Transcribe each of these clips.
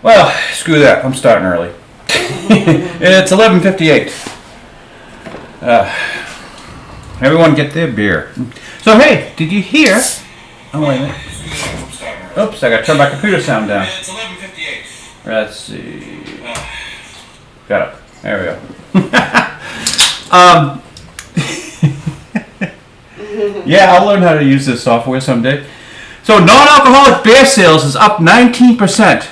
Well, screw that. I'm starting early. It's 11:58. Everyone get their beer. So hey, did you hear? Oh wait a minute. Oops, I gotta turn my computer sound down. It's 11:58. Let's see. Got it. There we go. Yeah, I'll learn how to use this software someday. So non-alcoholic beer sales is up 19%.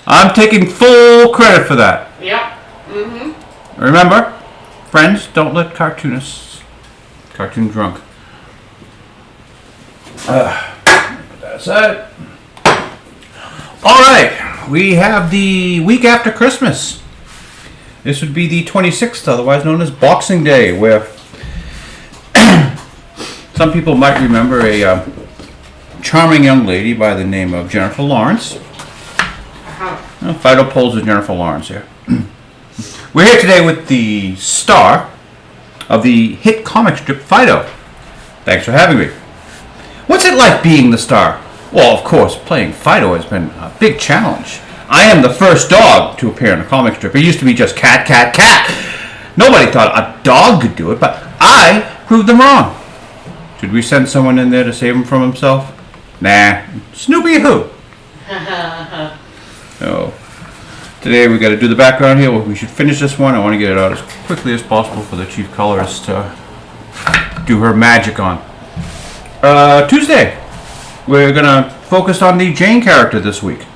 I'm taking full credit for that. Yep. Mm-hmm. Remember, friends, don't let cartoonists cartoon drunk. That's it. All right, we have the week after Christmas. This would be the 26th, otherwise known as Boxing Day, where some people might remember a charming young lady by the name of Jennifer Lawrence. Phydeaux pulls with Jennifer Lawrence here. We're here today with the star of the hit comic strip Phydeaux. Thanks for having me. What's it like being the star? Well, of course, playing Phydeaux has been a big challenge. I am the first dog to appear in a comic strip. It used to be just cat, cat, cat. Nobody thought a dog could do it, but I proved them wrong. Should we send someone in there to save him from himself? Nah. Snoopy who? Oh. Today we got to do the background here. We should finish this one. I want to get it out as quickly as possible for the chief colorist to do her magic on. Tuesday, we're going to focus on the Jane character this week.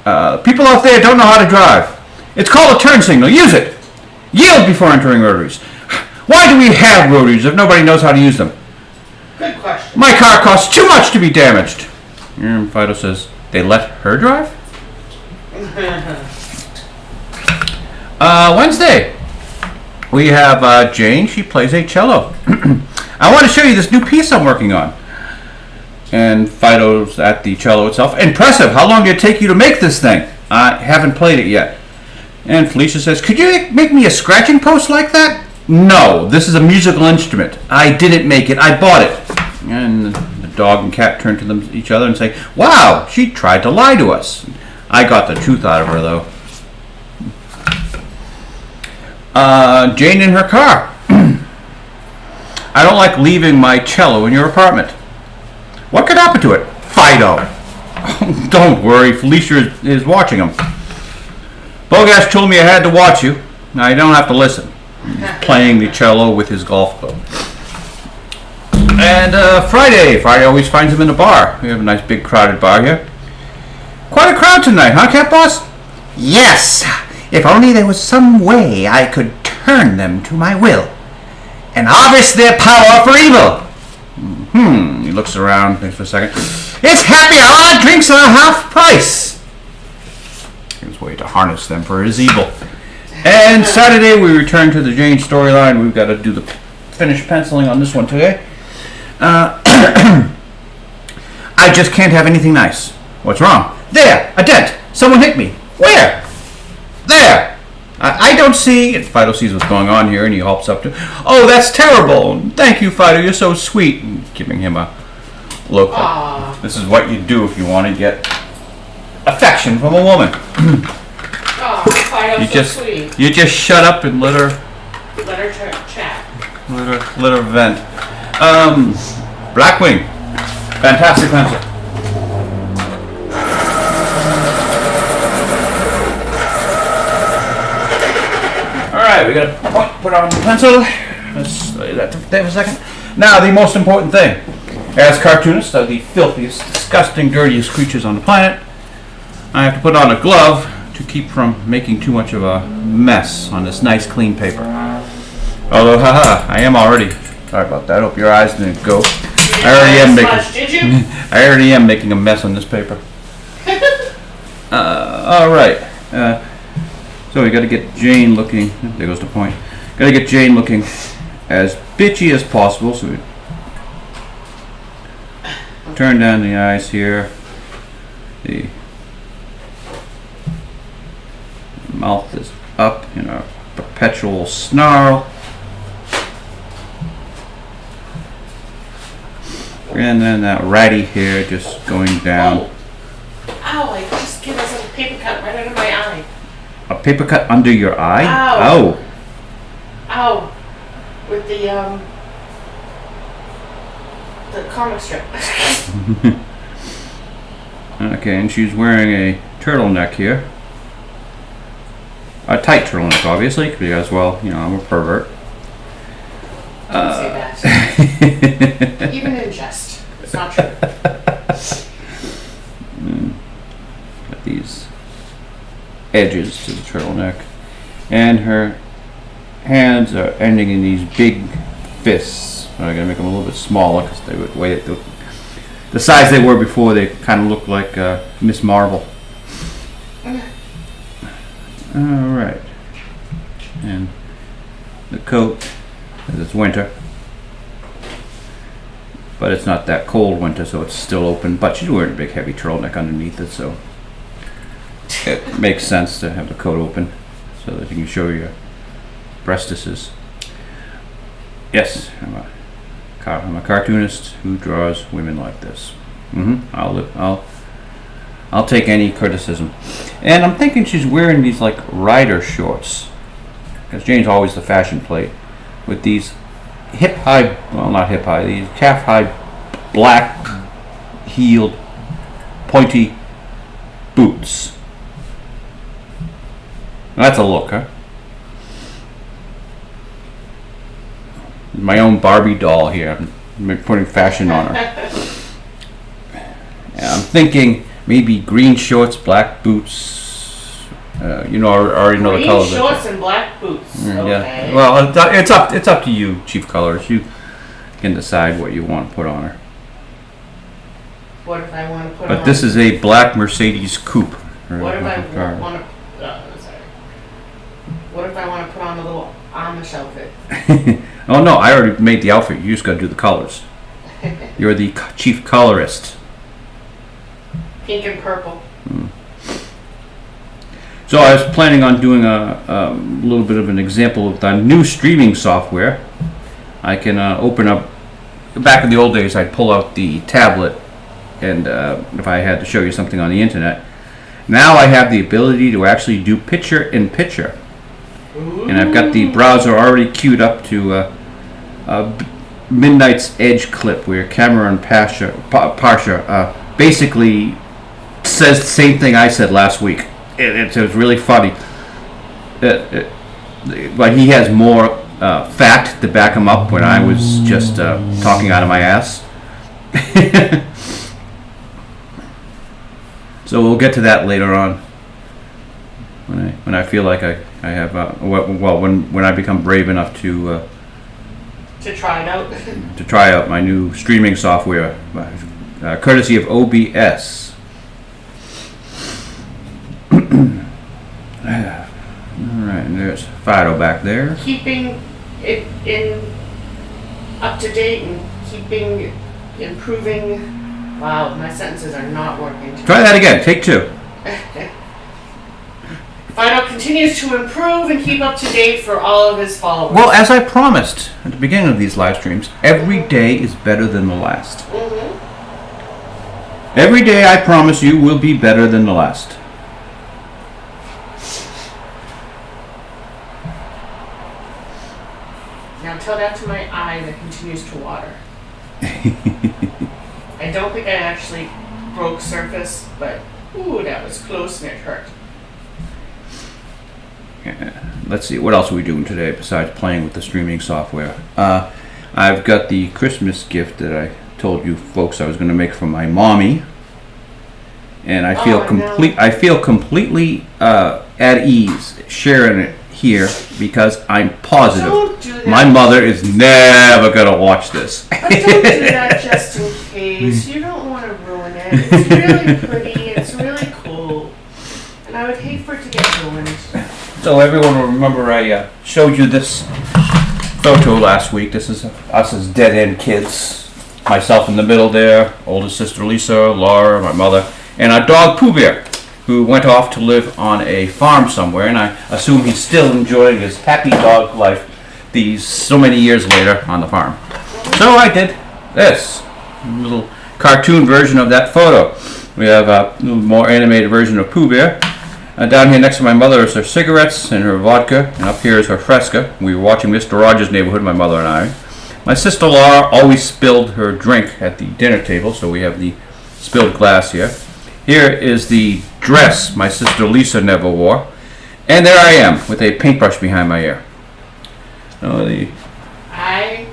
People out there don't know how to drive. It's called a turn signal. Use it. Yield before entering rotaries. Why do we have rotaries if nobody knows how to use them? Good question. My car costs too much to be damaged. And Phydeaux says, they let her drive? Wednesday, we have Jane. She plays a cello. I want to show you this new piece I'm working on. And Phydeaux's at the cello itself. Impressive. How long did it take you to make this thing? I haven't played it yet. And Felicia says, could you make me a scratching post like that? No, this is a musical instrument. I didn't make it. I bought it. And the dog and cat turn to each other and say, wow, she tried to lie to us. I got the truth out of her, though. Jane in her car. I don't like leaving my cello in your apartment. What could happen to it? Phydeaux. Don't worry, Felicia is watching him. Bogash told me I had to watch you. Now you don't have to listen. He's playing the cello with his golf club. And Friday always finds him in a bar. We have a nice big crowded bar here. Quite a crowd tonight, huh, Cat Boss? Yes! If only there was some way I could turn them to my will and harvest their power for evil. He looks around, thinks for a second. It's happy hour, drinks are half price. His way to harness them for his evil. And Saturday we return to the Jane storyline. We've got to do the finished penciling on this one today. I just can't have anything nice. What's wrong? There! A dent! Someone hit me! Where? There! I don't see... And Phydeaux sees what's going on here and he hops up to... Oh, that's terrible! Thank you, Phydeaux, you're so sweet. And giving him a look. Aww. This is what you do if you want to get affection from a woman. Oh, Phydeaux's so sweet. You just shut up and let her chat. Let her vent. Blackwing. Fantastic pencil. Alright, we got to put on the pencil. Let's lay that there for a second. Now, the most important thing. As cartoonists are the filthiest, disgusting, dirtiest creatures on the planet, I have to put on a glove to keep from making too much of a mess on this nice, clean paper. Although, I am already... Sorry about that. I hope your eyes didn't go. I already am making a mess on this paper. All right. So we got to get Jane looking. There goes the point. Got to get Jane looking as bitchy as possible. So we turn down the eyes here. The mouth is up in a perpetual snarl. And then that ratty hair just going down. Ow, I just give us a paper cut right under my eye. A paper cut under your eye? Ow. Ow. With the comic strip. Okay, and she's wearing a turtleneck here. A tight turtleneck, obviously, because, well, you know, I'm a pervert. Don't say that. Even in jest. It's not true. Got these edges to the turtleneck. And her hands are ending in these big fists. I'm going to make them a little bit smaller because they would weigh it. The size they were before, they kind of look like Miss Marvel. Alright. And the coat, as it's winter. But it's not that cold winter, so it's still open. But she's wearing a big heavy turtleneck underneath it, so it makes sense to have the coat open so that you can show your breastises. Yes, I'm a cartoonist who draws women like this. I'll take any criticism. And I'm thinking she's wearing these like rider shorts, because Jane's always the fashion plate, with these hip-high, well, not hip-high, these calf-high black heeled pointy boots. That's a look, huh? My own Barbie doll here. I'm putting fashion on her. And I'm thinking maybe green shorts, black boots. You know, I already know the colors. Green shorts and black boots. Yeah. Okay. Well, it's up to you, Chief Colorist. You can decide what you want to put on her. What if I want to put on? But this is a black Mercedes coupe. What if I want to? Sorry. What if I want to put on a little Amish outfit? Oh no, I already made the outfit. You just got to do the colors. You're the chief colorist. Pink and purple. So I was planning on doing a little bit of an example of the new streaming software. I can open up. Back in the old days, I'd pull out the tablet, and if I had to show you something on the internet. Now I have the ability to actually do picture-in-picture. And I've got the browser already queued up to Midnight's Edge clip, where Cameron Pasha basically says the same thing I said last week. It was really funny. But he has more fact to back him up when I was just talking out of my ass. So we'll get to that later on. When I feel like I have when I become brave enough to try it out. to try out my new streaming software, courtesy of OBS. Alright, and there's Phydeaux back there. Keeping it up to date and improving. Wow, my sentences are not working. Try that again. Take two. Phydeaux continues to improve and keep up to date for all of his followers. Well, as I promised at the beginning of these live streams, every day is better than the last. Every day, I promise you, will be better than the last. Now tell that to my eye that continues to water. I don't think I actually broke surface, but ooh, that was close and it hurt. Let's see, what else are we doing today besides playing with the streaming software? I've got the Christmas gift that I told you folks I was going to make for my mommy, and I feel completely at ease sharing it here because I'm positive Don't do that. my mother is never going to watch this. But don't do that just in case. You don't want to ruin it. It's really pretty. It's really cool. And I would hate for it to get ruined. So everyone will remember I showed you this photo last week. This is us as dead-end kids. Myself in the middle there, oldest sister Lisa, Laura, my mother, and our dog Pooh Bear, who went off to live on a farm somewhere, and I assume he's still enjoying his happy dog life these so many years later on the farm. So I did this little cartoon version of that photo. We have a little more animated version of Pooh Bear. Down here next to my mother is her cigarettes and her vodka, and up here is her Fresca. We were watching Mr. Rogers' Neighborhood, my mother and I. My sister Laura always spilled her drink at the dinner table, so we have the spilled glass here. Here is the dress my sister Lisa never wore. And there I am with a paintbrush behind my ear. I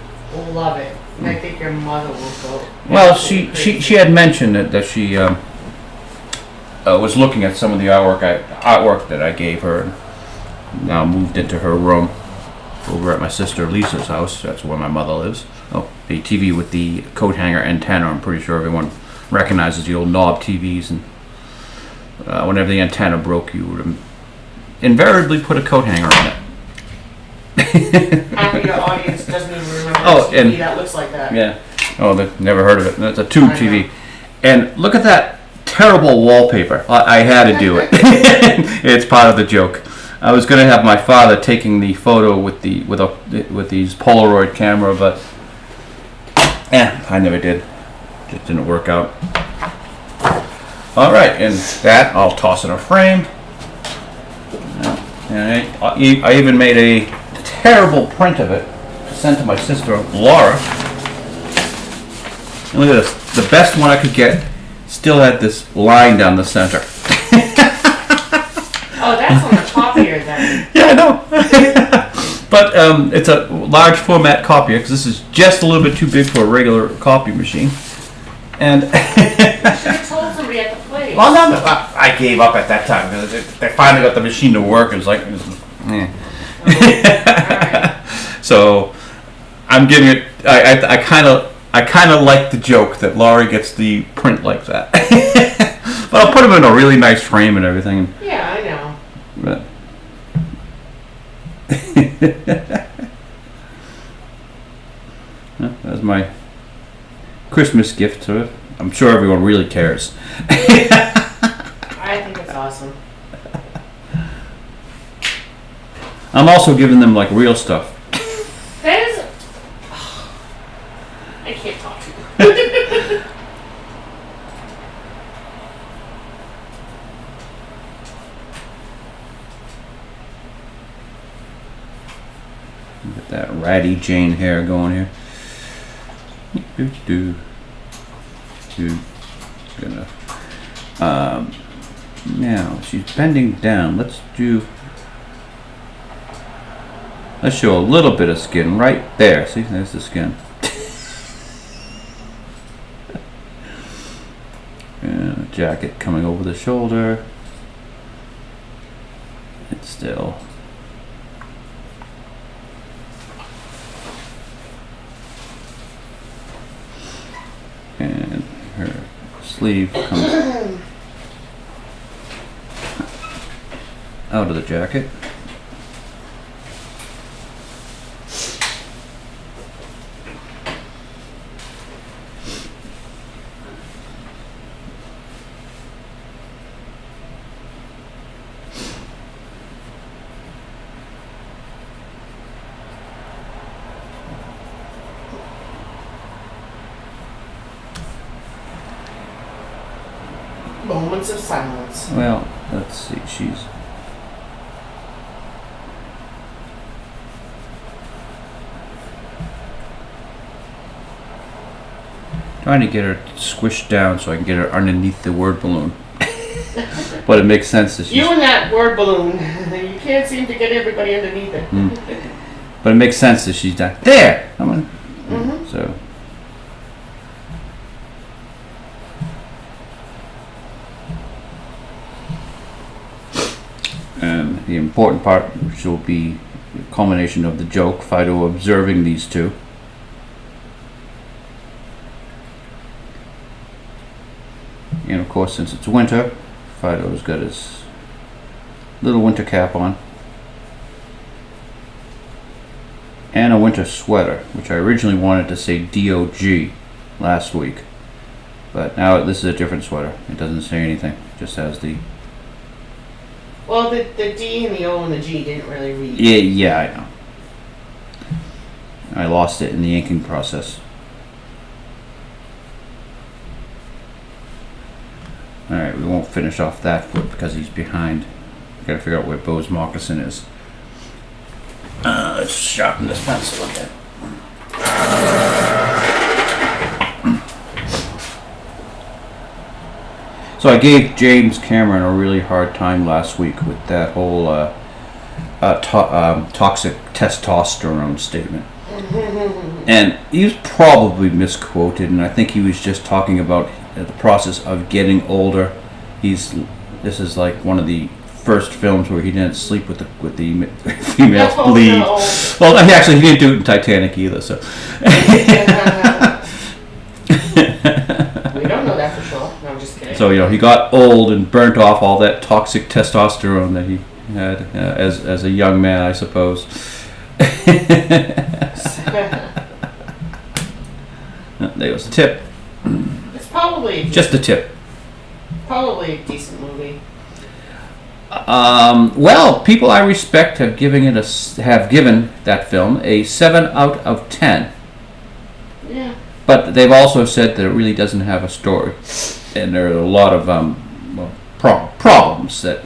love it. And I think your mother will go. Well, she had mentioned that she was looking at some of the artwork that I gave her, and now moved into her room over at my sister Lisa's house. That's where my mother lives. Oh, the TV with the coat hanger antenna. I'm pretty sure everyone recognizes the old knob TVs, and whenever the antenna broke, you would invariably put a coat hanger on it. Half of your audience doesn't even remember a TV that looks like that. Yeah. Oh, they've never heard of it. That's a tube TV. And look at that terrible wallpaper. I had to do it. It's part of the joke. I was going to have my father taking the photo with these Polaroid camera, but I never did. Just didn't work out. All right, and that I'll toss in a frame. And I even made a terrible print of it to send to my sister Laura. And look at this. The best one I could get still had this line down the center. Oh, that's on the copier then. Yeah, I know. But it's a large format copier because this is just a little bit too big for a regular copy machine. And you should have told somebody at the place. Well, no, I gave up at that time because they finally got the machine to work. It was like, Alright. So I'm giving it. I kind of like the joke that Laurie gets the print like that. But I'll put them in a really nice frame and everything. Yeah, I know. But that's my Christmas gift to it. I'm sure everyone really cares. I think it's awesome. I'm also giving them like real stuff. That is. I can't talk to you. Get that ratty Jane hair going here. Gonna. Now she's bending down. Let's show a little bit of skin right there. See, there's the skin. And a jacket coming over the shoulder. It's still. And her sleeve comes out of the jacket. Moments of silence. Well, let's see. She's trying to get her squished down so I can get her underneath the word balloon. But it makes sense that she's. You and that word balloon. You can't seem to get everybody underneath it. But it makes sense that she's down there. Come on. Mm-hmm. So. And the important part, which will be the culmination of the joke, Phydeaux observing these two. And of course, since it's winter, Phydeaux's got his little winter cap on. And a winter sweater, which I originally wanted to say DOG last week. But now this is a different sweater. It doesn't say anything. It just has the... Well, the D and the O and the G didn't really read. Yeah, I know. I lost it in the inking process. Alright, we won't finish off that foot because he's behind. Gotta figure out where Bo's moccasin is. Let's sharpen this pencil again. So I gave James Cameron a really hard time last week with that whole toxic testosterone statement. And he was probably misquoted, and I think he was just talking about the process of getting older. This is like one of the first films where he didn't sleep with the female lead. No. Well, actually, he didn't do it in Titanic either. So We don't know that for sure. No, I'm just kidding. so he got old and burnt off all that toxic testosterone that he had as a young man, I suppose. There was a tip. It's probably Just a tip. probably a decent movie. Well, people I respect have given that film a 7 out of 10. Yeah. But they've also said that it really doesn't have a story, and there are a lot of problems that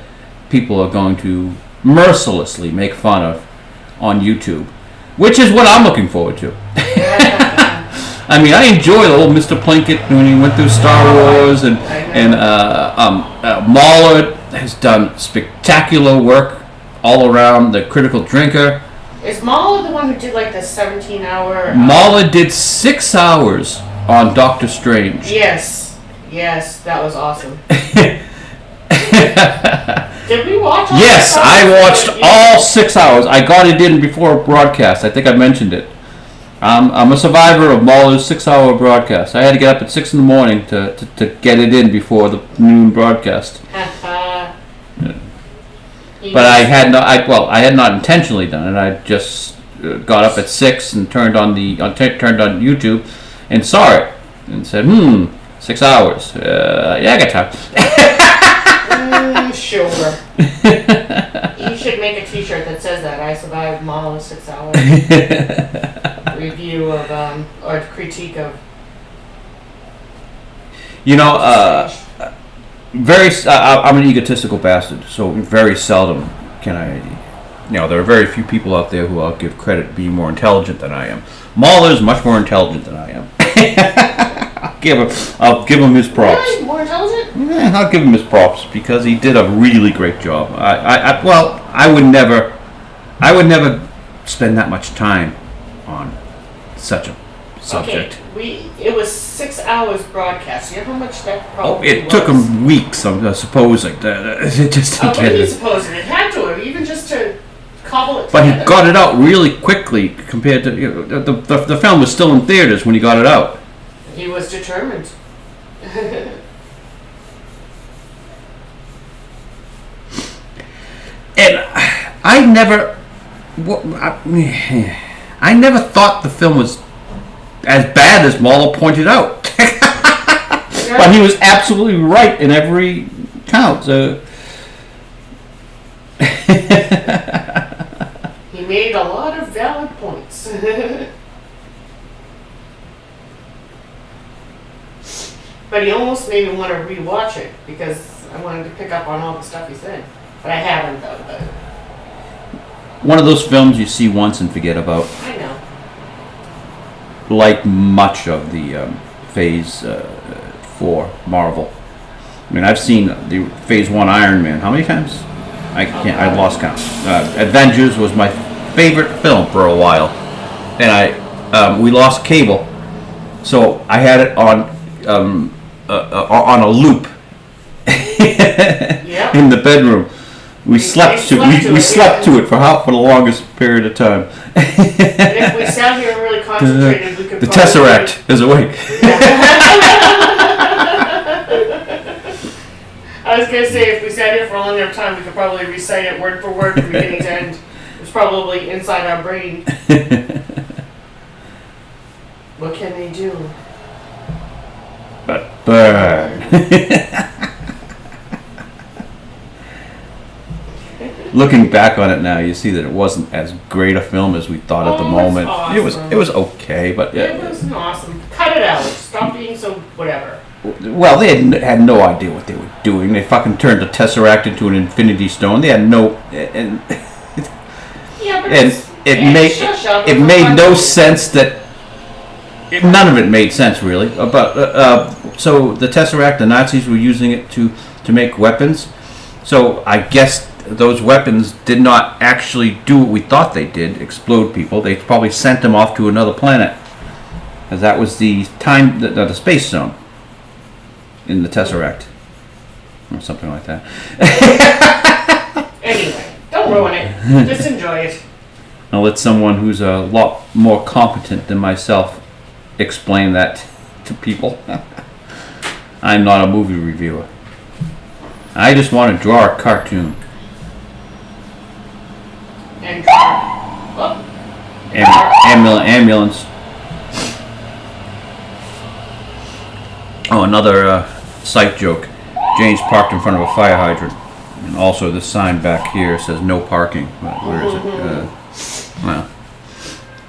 people are going to mercilessly make fun of on YouTube, which is what I'm looking forward to. I mean, I enjoy the old Mr. Plinkett when he went through Star Wars, and Mahler has done spectacular work all around. The Critical Drinker. Is Mahler the one who did like the 17-hour? Mahler did 6 hours on Doctor Strange. Yes, that was awesome. Did we watch? Yes, I watched all 6 hours. I got it in before broadcast. I think I mentioned it. I'm a survivor of Mahler's 6-hour broadcast. I had to get up at 6 in the morning to get it in before the noon broadcast. But I had not intentionally done it. I just got up at 6 and turned on YouTube and saw it and said, 6 hours. Yeah, I got time. Sure. You should make a T-shirt that says that. I survived Mahler's 6 hours. Review of or critique of. I'm an egotistical bastard, so very seldom can I. There are very few people out there who I'll give credit being more intelligent than I am. Mahler's much more intelligent than I am. I'll give him his props. Really? More intelligent? Yeah, I'll give him his props because he did a really great job. I would never spend that much time on such a subject. Okay, it was 6 hours broadcast. You know how much that probably it took him weeks, I'm supposing. It just what are you supposing? It had to have, even just to cobble it But together. he got it out really quickly compared to the film was still in theaters when he got it out. He was determined. And I never thought the film was as bad as Mahler pointed out. But he was absolutely right in every count. So He made a lot of valid points. But he almost made me want to rewatch it because I wanted to pick up on all the stuff he said. But I haven't, though. But one of those films you see once and forget about. I know. Like much of the Phase 4 Marvel. I mean, I've seen the Phase 1 Iron Man. How many times? I lost count. Avengers was my favorite film for a while, and we lost cable, so I had it on a loop Yep. in the bedroom. We slept to it for the longest period of time. And if we sat here and really concentrated, we could The probably Tesseract is awake. I was going to say, if we sat here for a long enough time, we could probably recite it word for word from beginning to end. It's probably inside our brain. What can they do? But burn. Looking back on it now, you see that it wasn't as great a film as we thought at the moment. Awesome. It was okay, but yeah. It was awesome. Cut it out. Stop being so whatever. well, they had no idea what they were doing. They fucking turned the Tesseract into an Infinity Stone. They had no, and Yeah, but it made no sense that. None of it made sense really. So the Tesseract, the Nazis were using it to make weapons. So I guess those weapons did not actually do what we thought they did, explode people. They probably sent them off to another planet, because that was the space zone in the Tesseract, or something like that. Anyway, don't ruin it. Just enjoy it. I'll let someone who's a lot more competent than myself explain that to people. I'm not a movie reviewer. I just want to draw a cartoon. And ambulance. Oh, another sight joke. Jane's parked in front of a fire hydrant. And also this sign back here says no parking. Where is it? Well,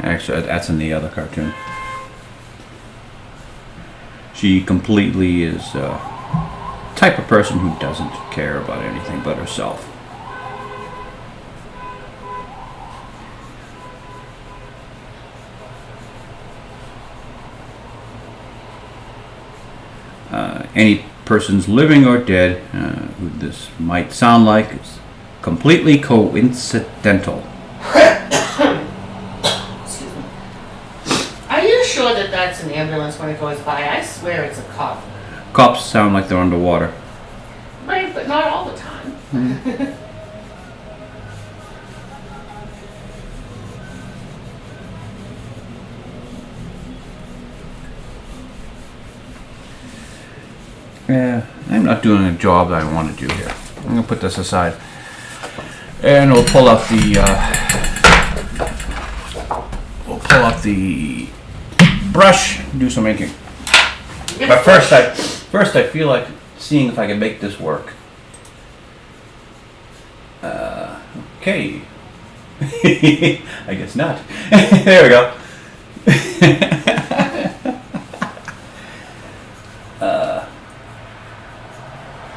actually, that's in the other cartoon. She completely is the type of person who doesn't care about anything but herself. Any persons living or dead who this might sound like is completely coincidental. Excuse me. Are you sure that that's an ambulance when it goes by? I swear it's a cop. Cops sound like they're underwater. Right, but not all the time. Yeah, I'm not doing a job that I want to do here. I'm gonna put this aside, and we'll pull out the brush, and do some inking. But first I feel like seeing if I can make this work. Okay. I guess not. There we go.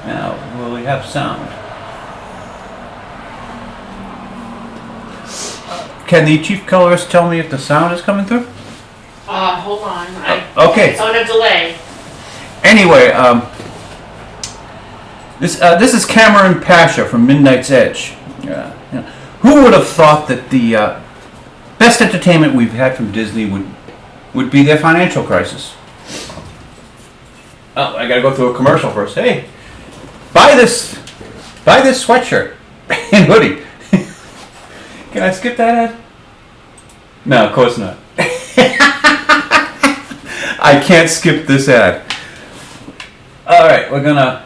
Now, will we have sound? Can the chief colorist tell me if the sound is coming through? Hold on. Okay. It's on a delay. Anyway, this is Cameron Pasha from Midnight's Edge. Who would have thought that the best entertainment we've had from Disney would be their financial crisis? Oh, I gotta go through a commercial first. Hey, buy this sweatshirt and hoodie. Can I skip that ad? No, of course not. I can't skip this ad. Alright, we're gonna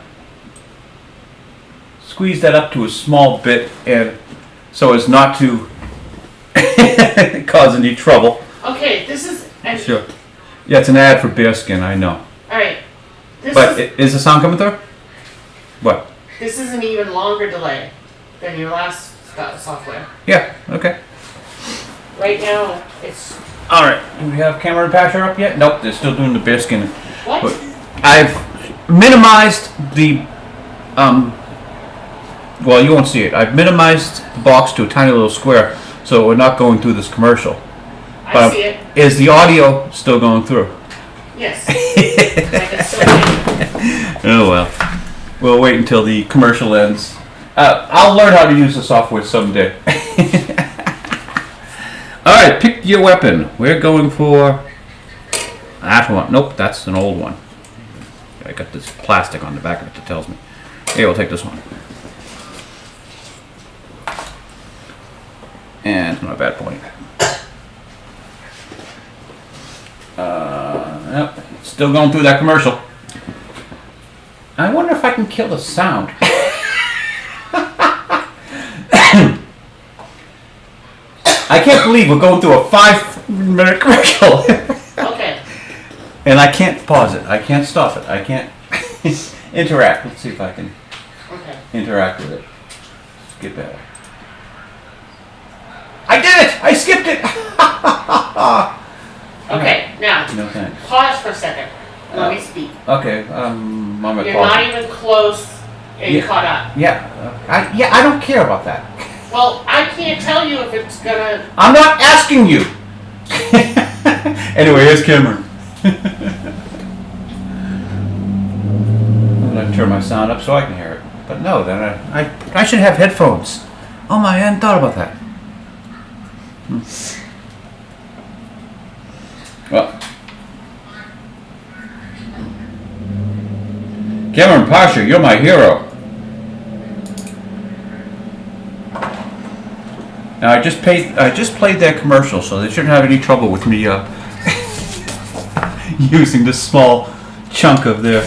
squeeze that up to a small bit and so as not to cause any trouble. Okay, this is... Sure. Yeah, it's an ad for bearskin, I know. Alright. But is the sound coming through? What? This is an even longer delay than your last software. Yeah, okay. Right now, it's... Alright, do we have Cameron Pasher up yet? Nope, they're still doing the bearskin. What? But I've minimized the, well, you won't see it. I've minimized the box to a tiny little square, so we're not going through this commercial. I see it. Is the audio still going through? Yes. I can still hear it. Oh well. We'll wait until the commercial ends. I'll learn how to use the software someday. Alright, pick your weapon. We're going for that one. Nope, that's an old one. I got this plastic on the back of it that tells me. Okay, we'll take this one. And not a bad point. Yep, still going through that commercial. I wonder if I can kill the sound. I can't believe we're going through a 5-minute commercial. Okay. And I can't pause it. I can't stop it. I can't interact. Let's see if I can interact with it. Skip it. I did it! I skipped it! Okay, now, No thanks. pause for a second. Let me speak. Okay, I'm on my You're call. not even close and Yeah. caught up. Yeah, I don't care about that. Well, I can't tell you if it's gonna. I'm not asking you. Anyway, here's Cameron. I'm gonna turn my sound up so I can hear it. But no, then I should have headphones. Oh my, I hadn't thought about that. Well, Cameron Pasha, you're my hero. Now I just played their commercial, so they shouldn't have any trouble with me using this small chunk of their.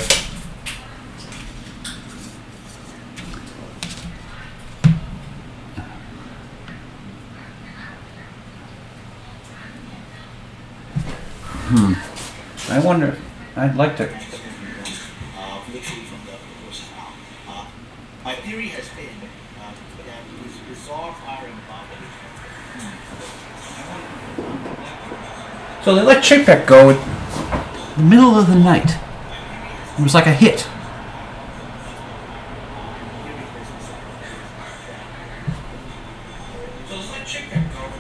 I wonder. I'd like to. Literally from the person out. My theory has been that with resolve hiring So they let Chapek go in the middle of the night. It was like a hit. So they let Chapek go in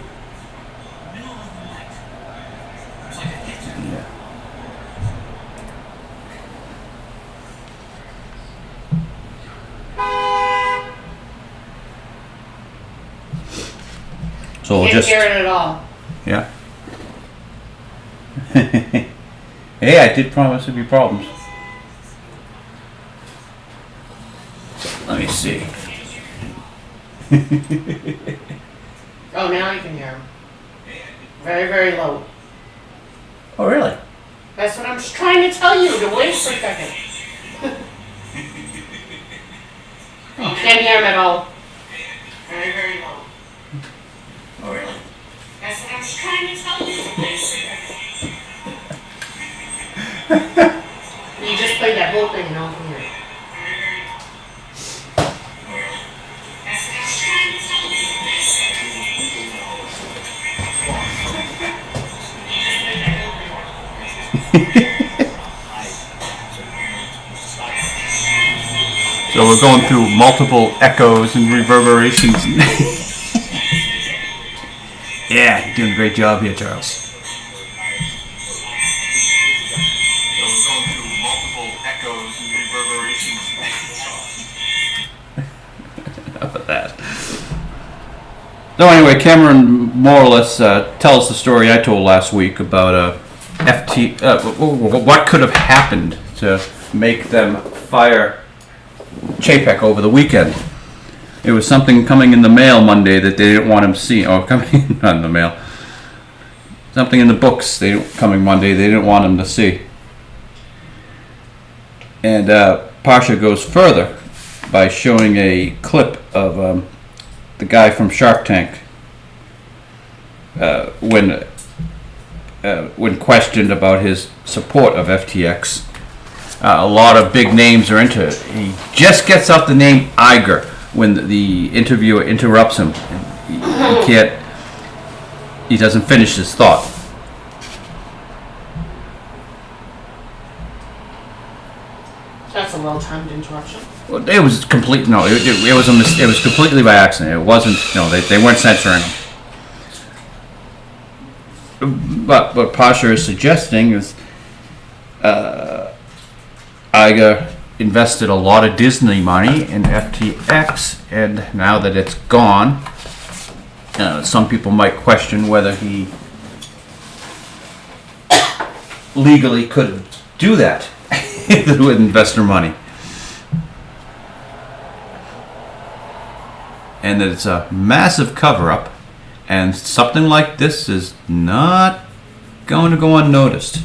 the middle of the night. It was like a hit. Yeah. So we'll Can't just. hear it at all. Yeah. Hey, I did promise there'd be problems. Let me see. Oh, now I can hear him. Very, very low. Oh, really? That's what I'm just trying to tell you. To wait for a second. You can't hear him at all. Very, very low. Oh, really? That's what I'm just trying to tell you. To wait for a second. You just played that whole thing and all can hear it. That's what I'm just trying to tell you. To wait for a second. You just played that whole thing. So we're going through multiple echoes and reverberations. Yeah, you're doing a great job here, Charles. So we're going through multiple echoes and reverberations. Enough of that. So anyway, Cameron more or less tells the story I told last week about what could have happened to make them fire Chapek over the weekend. It was something coming in the mail Monday that they didn't want him to see, or coming not in the mail. Something in the books coming Monday they didn't want him to see. And Pasha goes further by showing a clip of the guy from Shark Tank when questioned about his support of FTX. A lot of big names are into it. He just gets out the name Iger when the interviewer interrupts him. He doesn't finish his thought. That's a well-timed interruption. Well, it was complete. No, it was it was completely by accident. It wasn't. No, they weren't censoring him. But what Pasha is suggesting is, Iger invested a lot of Disney money in FTX, and now that it's gone, some people might question whether he legally could do that with investor money. And that it's a massive cover-up, and something like this is not going to go unnoticed.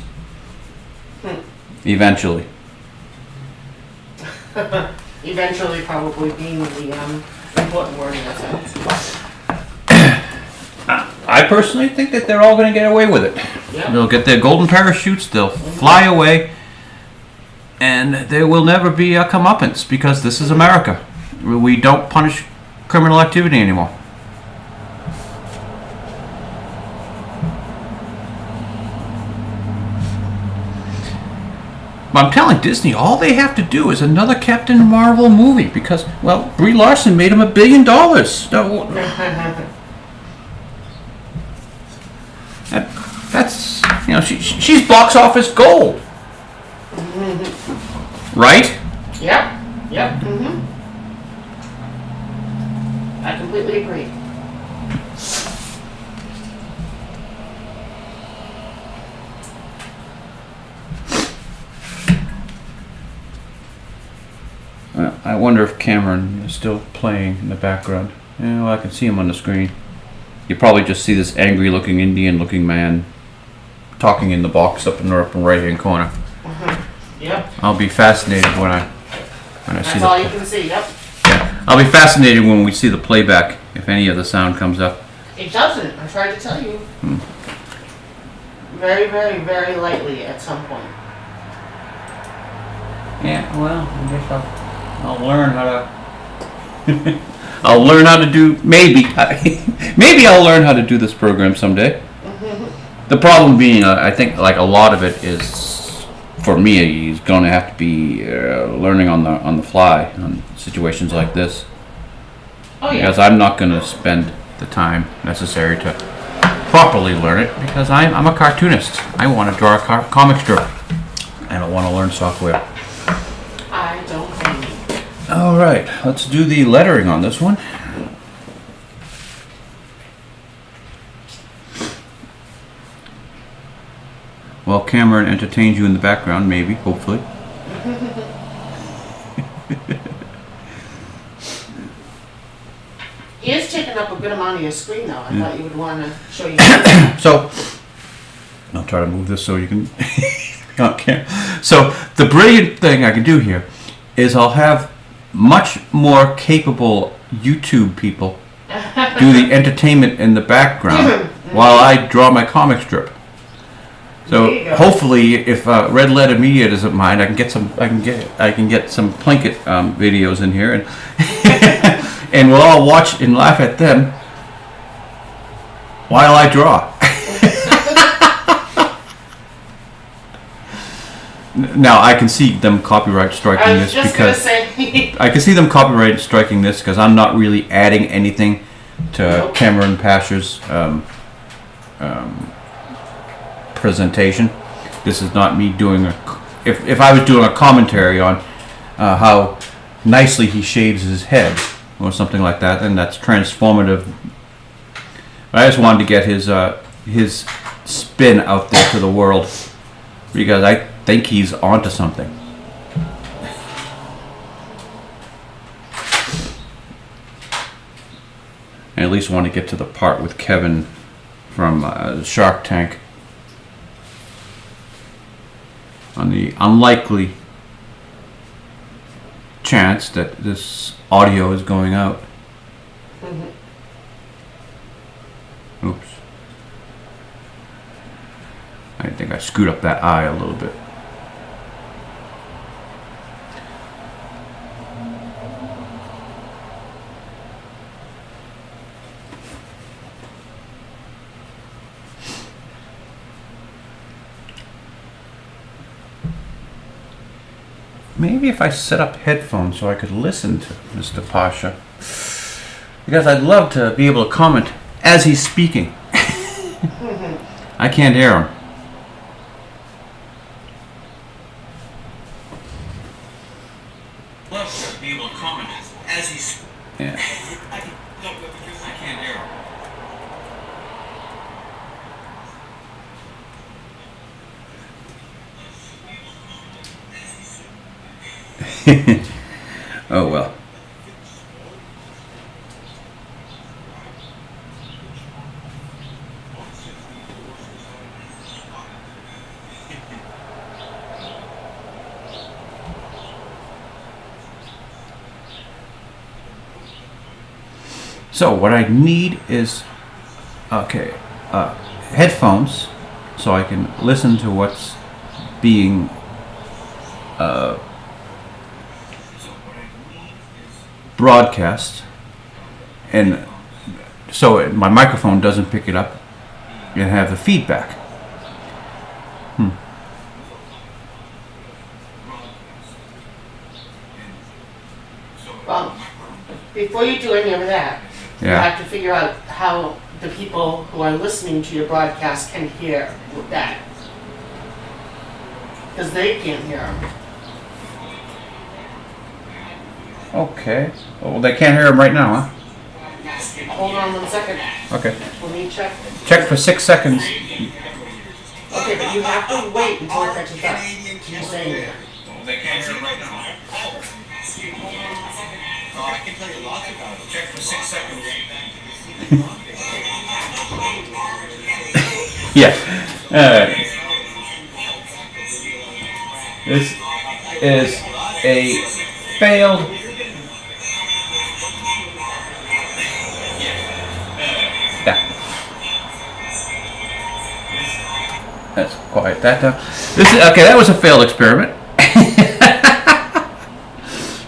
Eventually. Eventually, probably being the important word in that sentence. I personally think that they're all going to get away with it. Yeah. They'll get their golden parachutes, they'll fly away, and there will never be a comeuppance because this is America. We don't punish criminal activity anymore. I'm telling Disney, all they have to do is another Captain Marvel movie because, well, Brie Larson made him $1 billion. That's, you know, she's box office gold. Right? Yep. I completely agree. I wonder if Cameron is still playing in the background. Yeah, well, I can see him on the screen. You probably just see this angry-looking, Indian-looking man talking in the box up in the upper right-hand corner. Yep. I'll be fascinated when I see That's all you can see. Yep. Yeah, I'll be fascinated when we see the playback if any of the sound comes up. It doesn't. I tried to tell you. Very, very, very lightly at some point. Yeah, well, I guess I'll learn how to. I'll learn how to do maybe I'll learn how to do this program someday. The problem being, I think like a lot of it is for me. He's going to have to be learning on the fly on situations like this. Oh yeah. Because I'm not going to spend the time necessary to properly learn it because I'm a cartoonist. I want to draw a comic strip. I don't want to learn software. I don't blame you. All right, let's do the lettering on this one. Well, Cameron entertains you in the background, maybe, hopefully. He is taking up a good amount of your screen, though. I thought you would want to show you. So, I'll try to move this so you can. Okay. So, the brilliant thing I can do here is I'll have much more capable YouTube people do the entertainment in the background while I draw my comic strip. So hopefully, if Red Letter Media doesn't mind, I can get some Plinkett videos in here, and and we'll all watch and laugh at them while I draw. Now I can see them copyright striking this because I can see them copyright striking this because I'm not really adding anything to Cameron Pasher's presentation. This is not me doing if I was doing a commentary on how nicely he shaves his head or something like that, then that's transformative. But I just wanted to get his spin out there to the world because I think he's onto something. I at least want to get to the part with Kevin from Shark Tank on the unlikely chance that this audio is going out. Oops. I think I screwed up that eye a little bit. Maybe if I set up headphones so I could listen to Mr. Pasha. Because I'd love to be able to comment as he's speaking. I can't hear him. Love to be able to comment as he's... Yeah. I can't hear him. Oh well. So what I need is headphones so I can listen to what's being broadcast, and so my microphone doesn't pick it up and have the feedback. Well, before you do any of that, you Yeah. have to figure out how the people who are listening to your broadcast can hear that. Because they can't hear them. Okay. Well, they can't hear him right now, huh? Hold on 1 second. Okay. Let me check. Check for 6 seconds. Okay, but you have to wait until it catches up. You're saying that. They can't hear him right now. I can tell you lots about it. Check for 6 seconds. Yeah. This is a failed. Yeah. Let's quiet that down. This is okay. That was a failed experiment.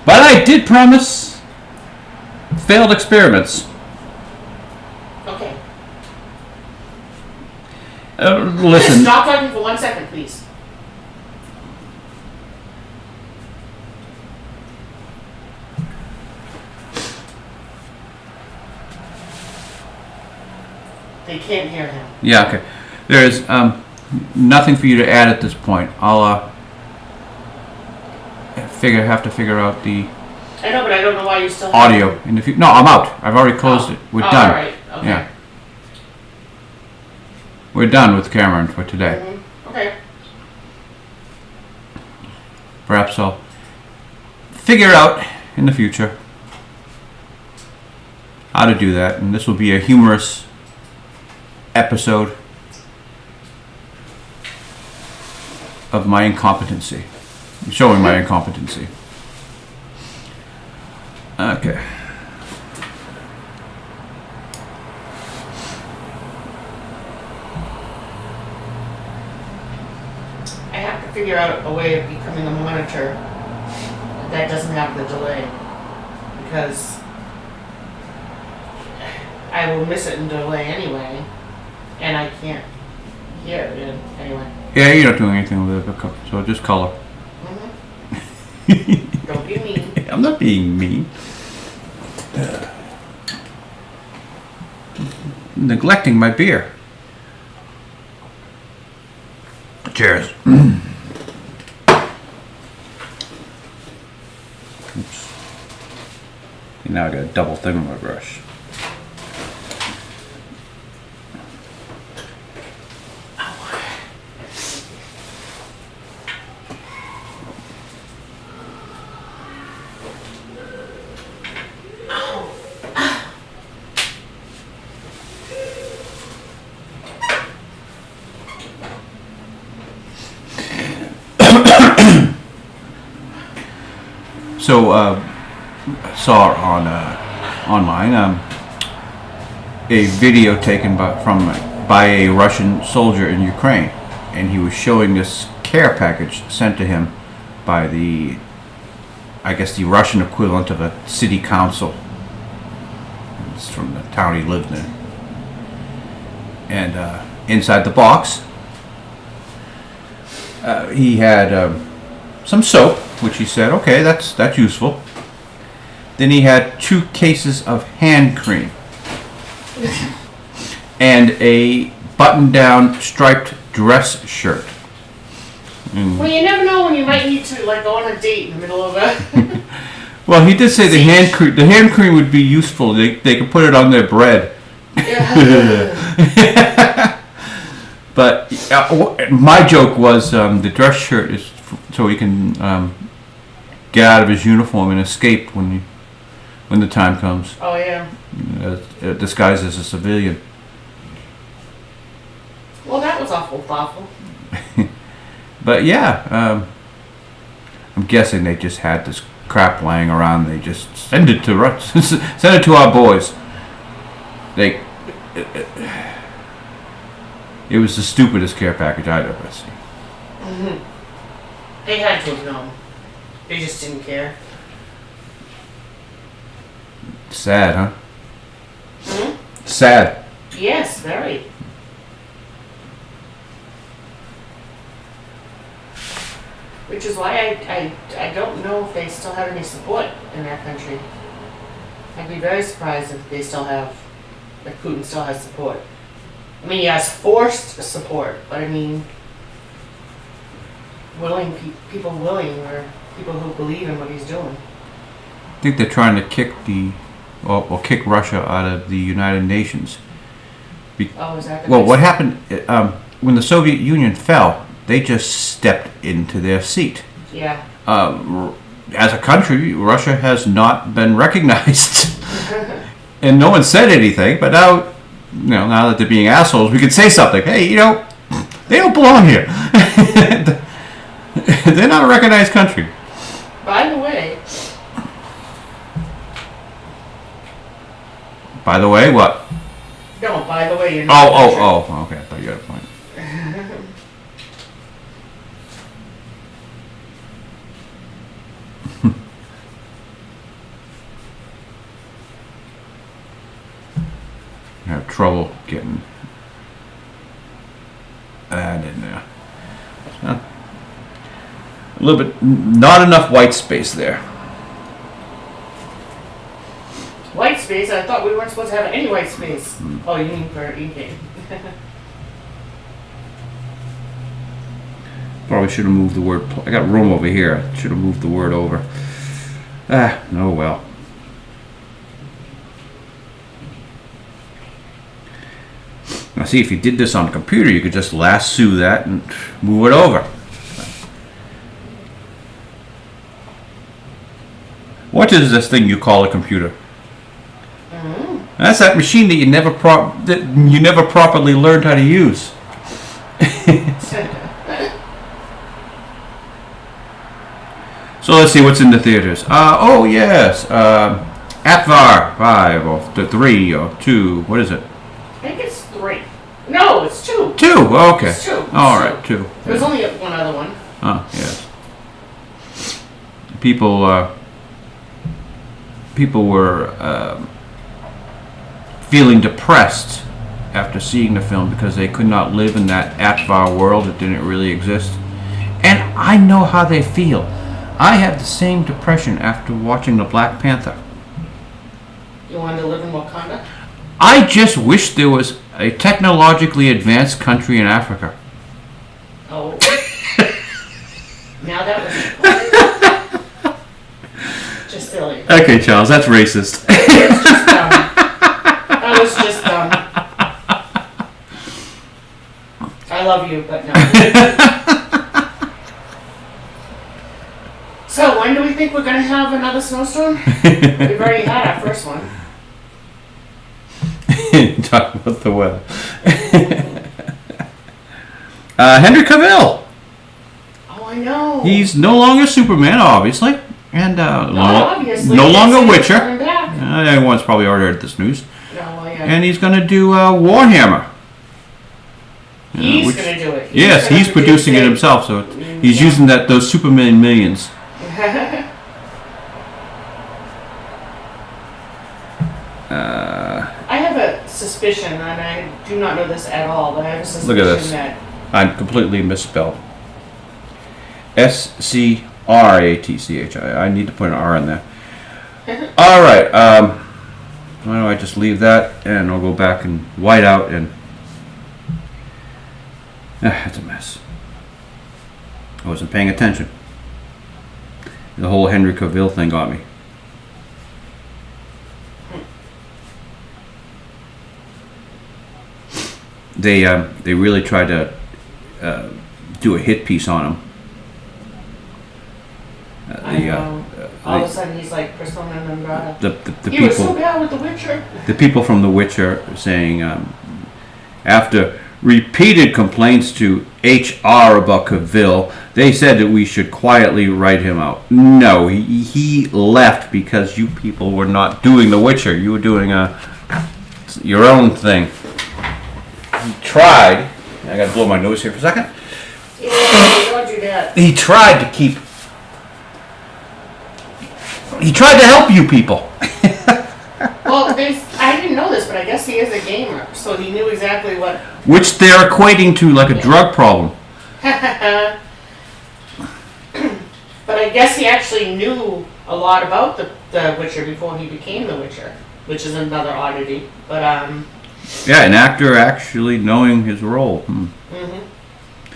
But I did promise failed experiments. Okay. Listen. Stop talking for 1 second, please. They can't hear him. Yeah. Okay. There is nothing for you to add at this point. I'll have to figure out the I know, but I don't know why you still have audio. And if you no, I'm out. I've already closed it. We're done. All right. Okay. Yeah. We're done with Cameron for today. Mm-hmm. Okay. Perhaps I'll figure out in the future how to do that, and this will be a humorous episode of my incompetency, showing my incompetency. Okay. I have to figure out a way of becoming a monitor that doesn't have the delay, because I will miss it in delay anyway, and I can't hear it anyway. Yeah, you're not doing anything with it, so just color. Mm-hmm. Don't be mean. I'm not being mean. Neglecting my beer. Cheers. Oops. Now I got a double thing on my brush. So, saw on online a video taken by a Russian soldier in Ukraine, and he was showing this care package sent to him by the Russian equivalent of a city council. It's from the town he lived in, and inside the box he had some soap, which he said, okay, that's useful. Then he had 2 cases of hand cream and a button-down striped dress shirt. Well, you never know when you might need to go on a date in the middle of a. Well, he did say the hand cream would be useful. They could put it on their bread. But my joke was the dress shirt is so he can get out of his uniform and escape when the time comes. Oh yeah. Disguised as a civilian. Well, that was awful thoughtful. But yeah, I'm guessing they just had this crap lying around. They just send it to us, send it to our boys. It was the stupidest care package I'd ever seen. Mm-hmm. They had to have known. They just didn't care. Sad, huh? Hmm? Sad. Yes, very. Which is why I don't know if they still have any support in that country. I'd be very surprised if they still have, if Putin still has support. I mean, he has forced support, but I mean, people willing, or people who believe in what he's doing. I think they're trying to kick kick Russia out of the United Nations. Oh, is that the Well, next- what happened when the Soviet Union fell? They just stepped into their seat. Yeah. As a country, Russia has not been recognized, and no one said anything. But now, now that they're being assholes, we could say something. Hey, they don't belong here. They're not a recognized country. By the way, What? no, by the way, you're not. Oh. Okay, I thought you had a point. I have trouble getting that in there. A little bit, not enough white space there. White space? I thought we weren't supposed to have any white space. Oh, you mean for inking? Probably should have moved the word. I got room over here. Should have moved the word over. Oh well. Now see, if you did this on a computer, you could just lasso that and move it over. What is this thing you call a computer? That's that machine that you never properly learned how to use. So let's see what's in the theaters. Oh yes, Apvar 5 or 3 or 2. What is it? I think it's 3. No, it's 2. 2. Okay. It's 2. All right, 2. There's only one other one. Oh yes. People were feeling depressed after seeing the film because they could not live in that Apvar world that didn't really exist. And I know how they feel. I have the same depression after watching the Black Panther. You wanted to live in Wakanda? I just wish there was a technologically advanced country in Africa. Oh. Now that was just silly. Okay, Charles, that's racist. That was just dumb. I love you, but no. So, when do we think we're going to have another snowstorm? We've already had our first one. Talk about the weather. Henry Cavill. Oh, I know. He's no longer Superman, obviously, and obviously, no longer he's Witcher. coming back. Everyone's probably already heard this news. No, well, yeah. And he's going to do Warhammer. He's going to do it. Yes, gonna he's producing it himself, so he's using those Superman millions. I have a suspicion, and I do not know this at all, but I have a suspicion Look at this. that I'm completely misspelled. SCRATCH. I need to put an R in there. All right. Why don't I just leave that and I'll go back and white out and. It's a mess. I wasn't paying attention. The whole Henry Cavill thing got me. They really tried to do a hit piece on him. I know. All of a sudden he's like Persona non grata. The He people was so bad with The Witcher. the people from The Witcher saying after repeated complaints to HR about Cavill, they said that we should quietly write him out. No, he left because you people were not doing The Witcher. You were doing your own thing. He tried. I gotta blow my nose here for a second. Yeah, don't do that. He tried to keep. He tried to help you people. Well, I didn't know this, but I guess he is a gamer, so he knew exactly what. Which they're equating to like a drug problem. But I guess he actually knew a lot about the The Witcher before he became the Witcher, which is another oddity. But Yeah, an actor actually knowing his role.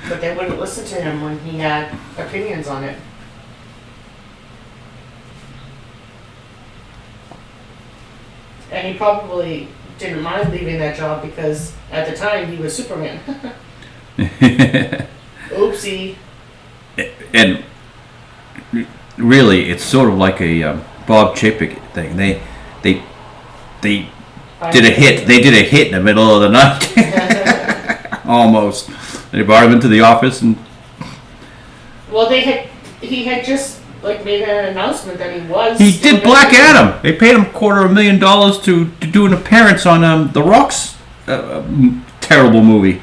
but they wouldn't listen to him when he had opinions on it. And he probably didn't mind leaving that job because at the time he was Superman. Oopsie. And really, it's sort of like a Bob Chapek thing. They did a hit. They did a hit in the middle of the night. Almost. They brought him into the office and. Well, he had just like made an announcement that he was. He did Black Adam. They paid him $250,000 to do an appearance on The Rock's terrible movie.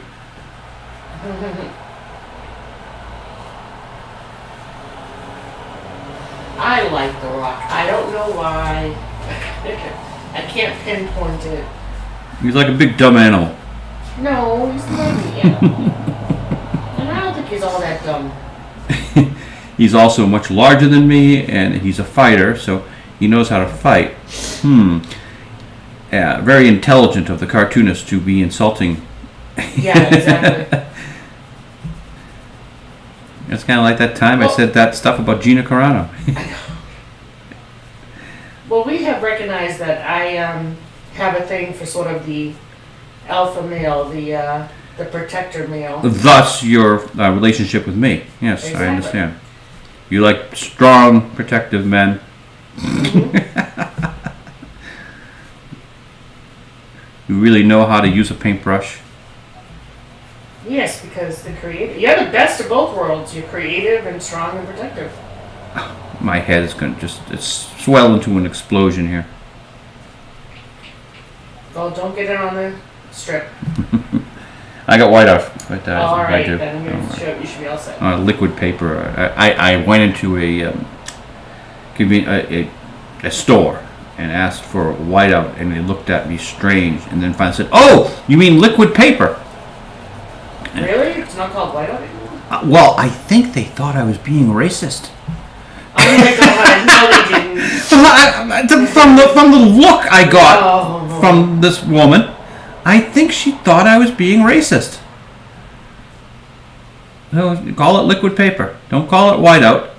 I like The Rock. I don't know why. I can't pinpoint it. He's like a big dumb animal. No, he's not an animal. And I don't think he's all that dumb. He's also much larger than me, and he's a fighter, so he knows how to fight. Yeah, very intelligent of the cartoonist to be insulting. Yeah, exactly. It's kind of like that time I said that stuff about Gina Carano. Well, we have recognized that I have a thing for sort of the alpha male, the protector male. Thus, your relationship with me. Yes, Exactly. I understand. You like strong, protective men. You really know how to use a paintbrush. Yes, because you're the best of both worlds. You're creative and strong and protective. My head is going to it's swell into an explosion here. Well, don't get it on the strip. I got white out. But, All I right, do. then you should be all set. Liquid paper. I went into a store and asked for whiteout, and they looked at me strange, and then finally said, "Oh, you mean liquid paper?" Really? It's not called whiteout anymore? Well, I think they thought I was being racist. Oh my god, no they didn't. From the look I got Oh. from this woman, I think she thought I was being racist. No, call it liquid paper. Don't call it whiteout.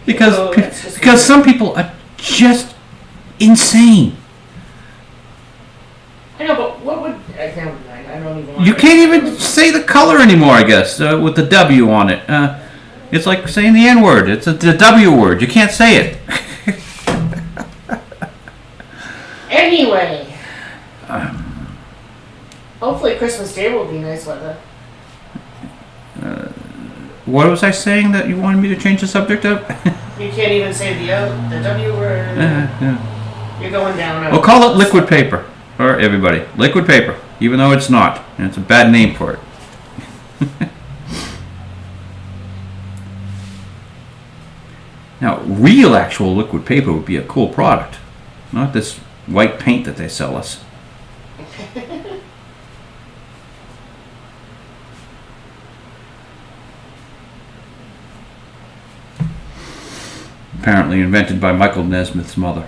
because some people are just insane. I know, but what would... never mind, I don't even want You can't even say the color anymore, I guess, with the W on it. It's like saying the N word. It's the W word. You can't say it. Anyway. Hopefully Christmas Day will be nice weather. What was I saying that you wanted me to change the subject of? You can't even say the W word. Yeah. You're going down. Well, call it liquid paper. Or everybody. Liquid paper. Even though it's not. And it's a bad name for it. Now, real actual liquid paper would be a cool product. Not this white paint that they sell us. Apparently invented by Michael Nesmith's mother.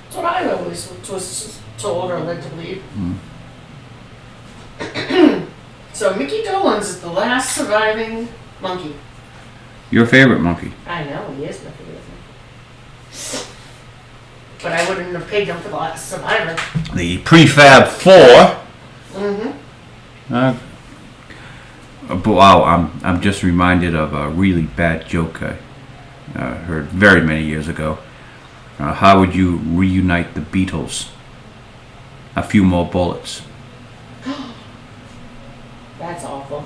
That's what I always was told or led to believe. So Mickey Dolenz is the last surviving monkey. Your favorite monkey. I know, he is my favorite monkey. But I wouldn't have paid him for the last survivor. The Prefab 4. Wow, I'm just reminded of a really bad joke I heard very many years ago. How would you reunite the Beatles? A few more bullets. That's awful.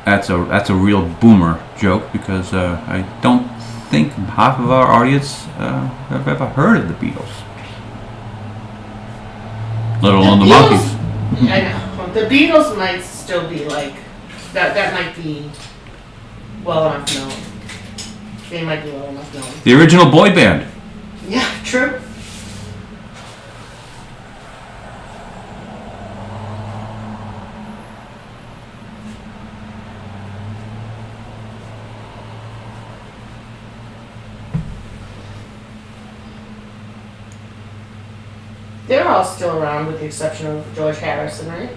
That's a real boomer joke because I don't think half of our audience have ever heard of the Beatles. Let alone the Monkees. I know. The Beatles might still be like that might be well enough known. They might be well enough known. The original boy band. Yeah, true. They're all still around with the exception of George Harrison, right?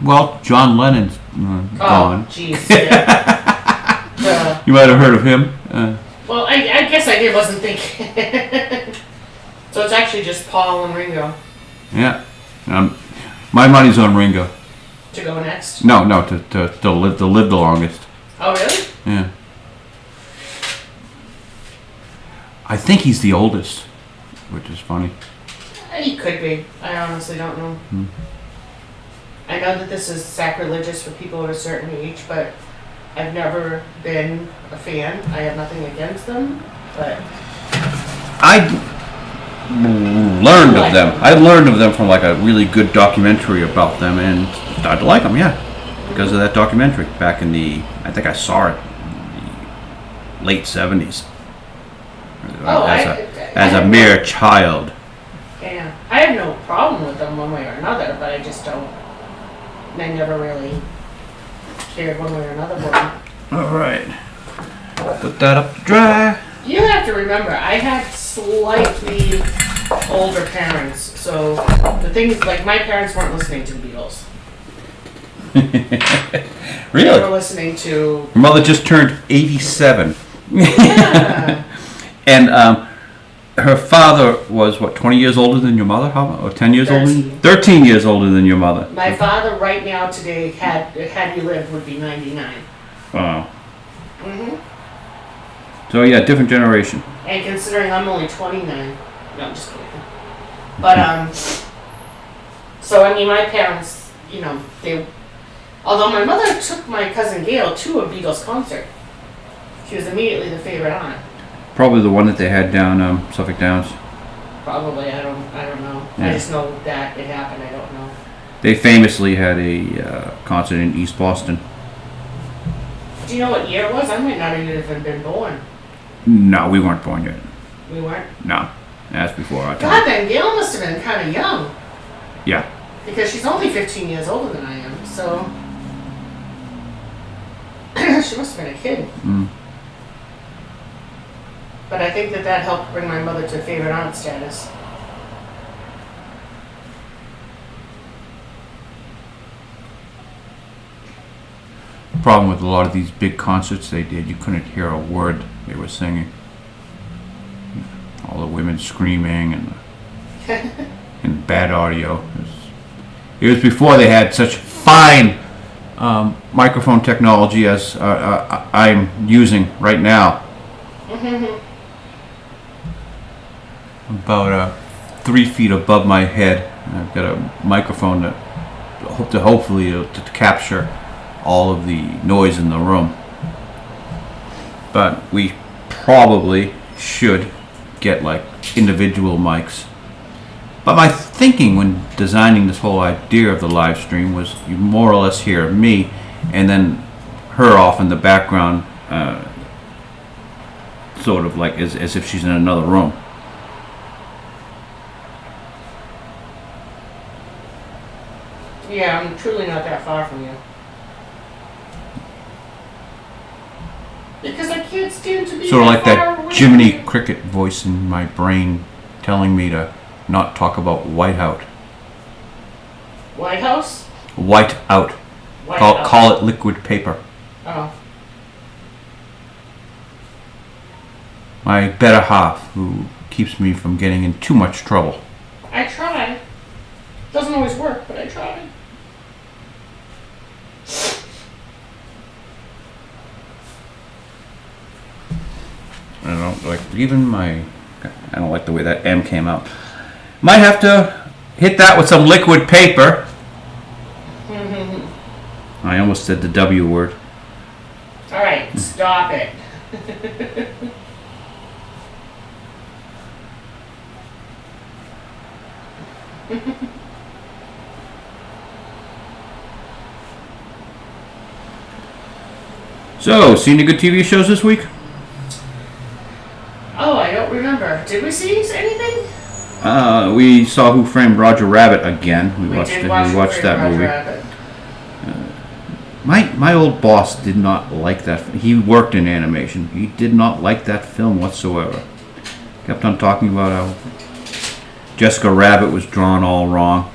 Well, John Lennon's gone. Oh, jeez. Yeah. You might have heard of him. Well, I guess I wasn't thinking. So it's actually just Paul and Ringo Yeah. My money's on Ringo. to go next. No, to live the longest. Oh, really? Yeah. I think he's the oldest, which is funny. He could be. I honestly don't know. I know that this is sacrilegious for people of a certain age, but I've never been a fan. I have nothing against them, but I learned of them. I learned of them from like a really good documentary about them, and started to like them. Yeah, because of that documentary back in the. I think I saw it in the late '70s. As a mere child. yeah, I have no problem with them one way or another, but I just don't. I never really cared one way or another for them. All right. Put that up to dry. You have to remember, I had slightly older parents, so the things like my parents weren't listening to the Beatles. They were Really? listening to. Your mother just turned 87. Yeah. And her father was, what, 20 years older than your mother? Or 10 years older? 13 years older than your mother. My father, right now, today, had he lived, would be 99. Wow. Mhm. So, yeah, different generation. And considering I'm only 29, no, I'm just kidding. But so I mean, my parents, you know, they. Although my mother took my cousin Gail to a Beatles concert, she was immediately the favorite aunt. Probably the one that they had down Suffolk Downs. Probably, I don't know. Yeah. I just know that it happened. I don't know. They famously had a concert in East Boston. Do you know what year it was? I might not even been born. No, we weren't born yet. We weren't. No, that's before our time. God, then Gail must have been kind of young. Yeah. Because she's only 15 years older than I am, so she must have been a kid. Mm. But I think that helped bring my mother to favorite aunt status. Problem with a lot of these big concerts they did, you couldn't hear a word they were singing. All the women screaming and bad audio. It was before they had such fine microphone technology as I'm using right now. About 3 feet above my head, I've got a microphone that hopefully to capture all of the noise in the room. But we probably should get like individual mics. But my thinking when designing this whole idea of the live stream was you more or less hear me and then her off in the background, sort of like as if she's in another room. Yeah, I'm truly not that far from you. Because I can't stand to be Sort of like far that away Jiminy from you. Cricket voice in my brain telling me to not talk about whiteout. White House? White out. White House. Call it liquid paper. Oh. My better half, who keeps me from getting in too much trouble. I try. Doesn't always work, but I try. I don't like I don't like the way that M came out. Might have to hit that with some liquid paper. I almost said the W word. Alright, stop it. So, seen any good TV shows this week? Oh, I don't remember. Did we see anything? We saw Who Framed Roger Rabbit again. We watched did it. watch We watched that Roger movie. Rabbit. My old boss did not like that. He worked in animation. He did not like that film whatsoever. Kept on talking about how Jessica Rabbit was drawn all wrong.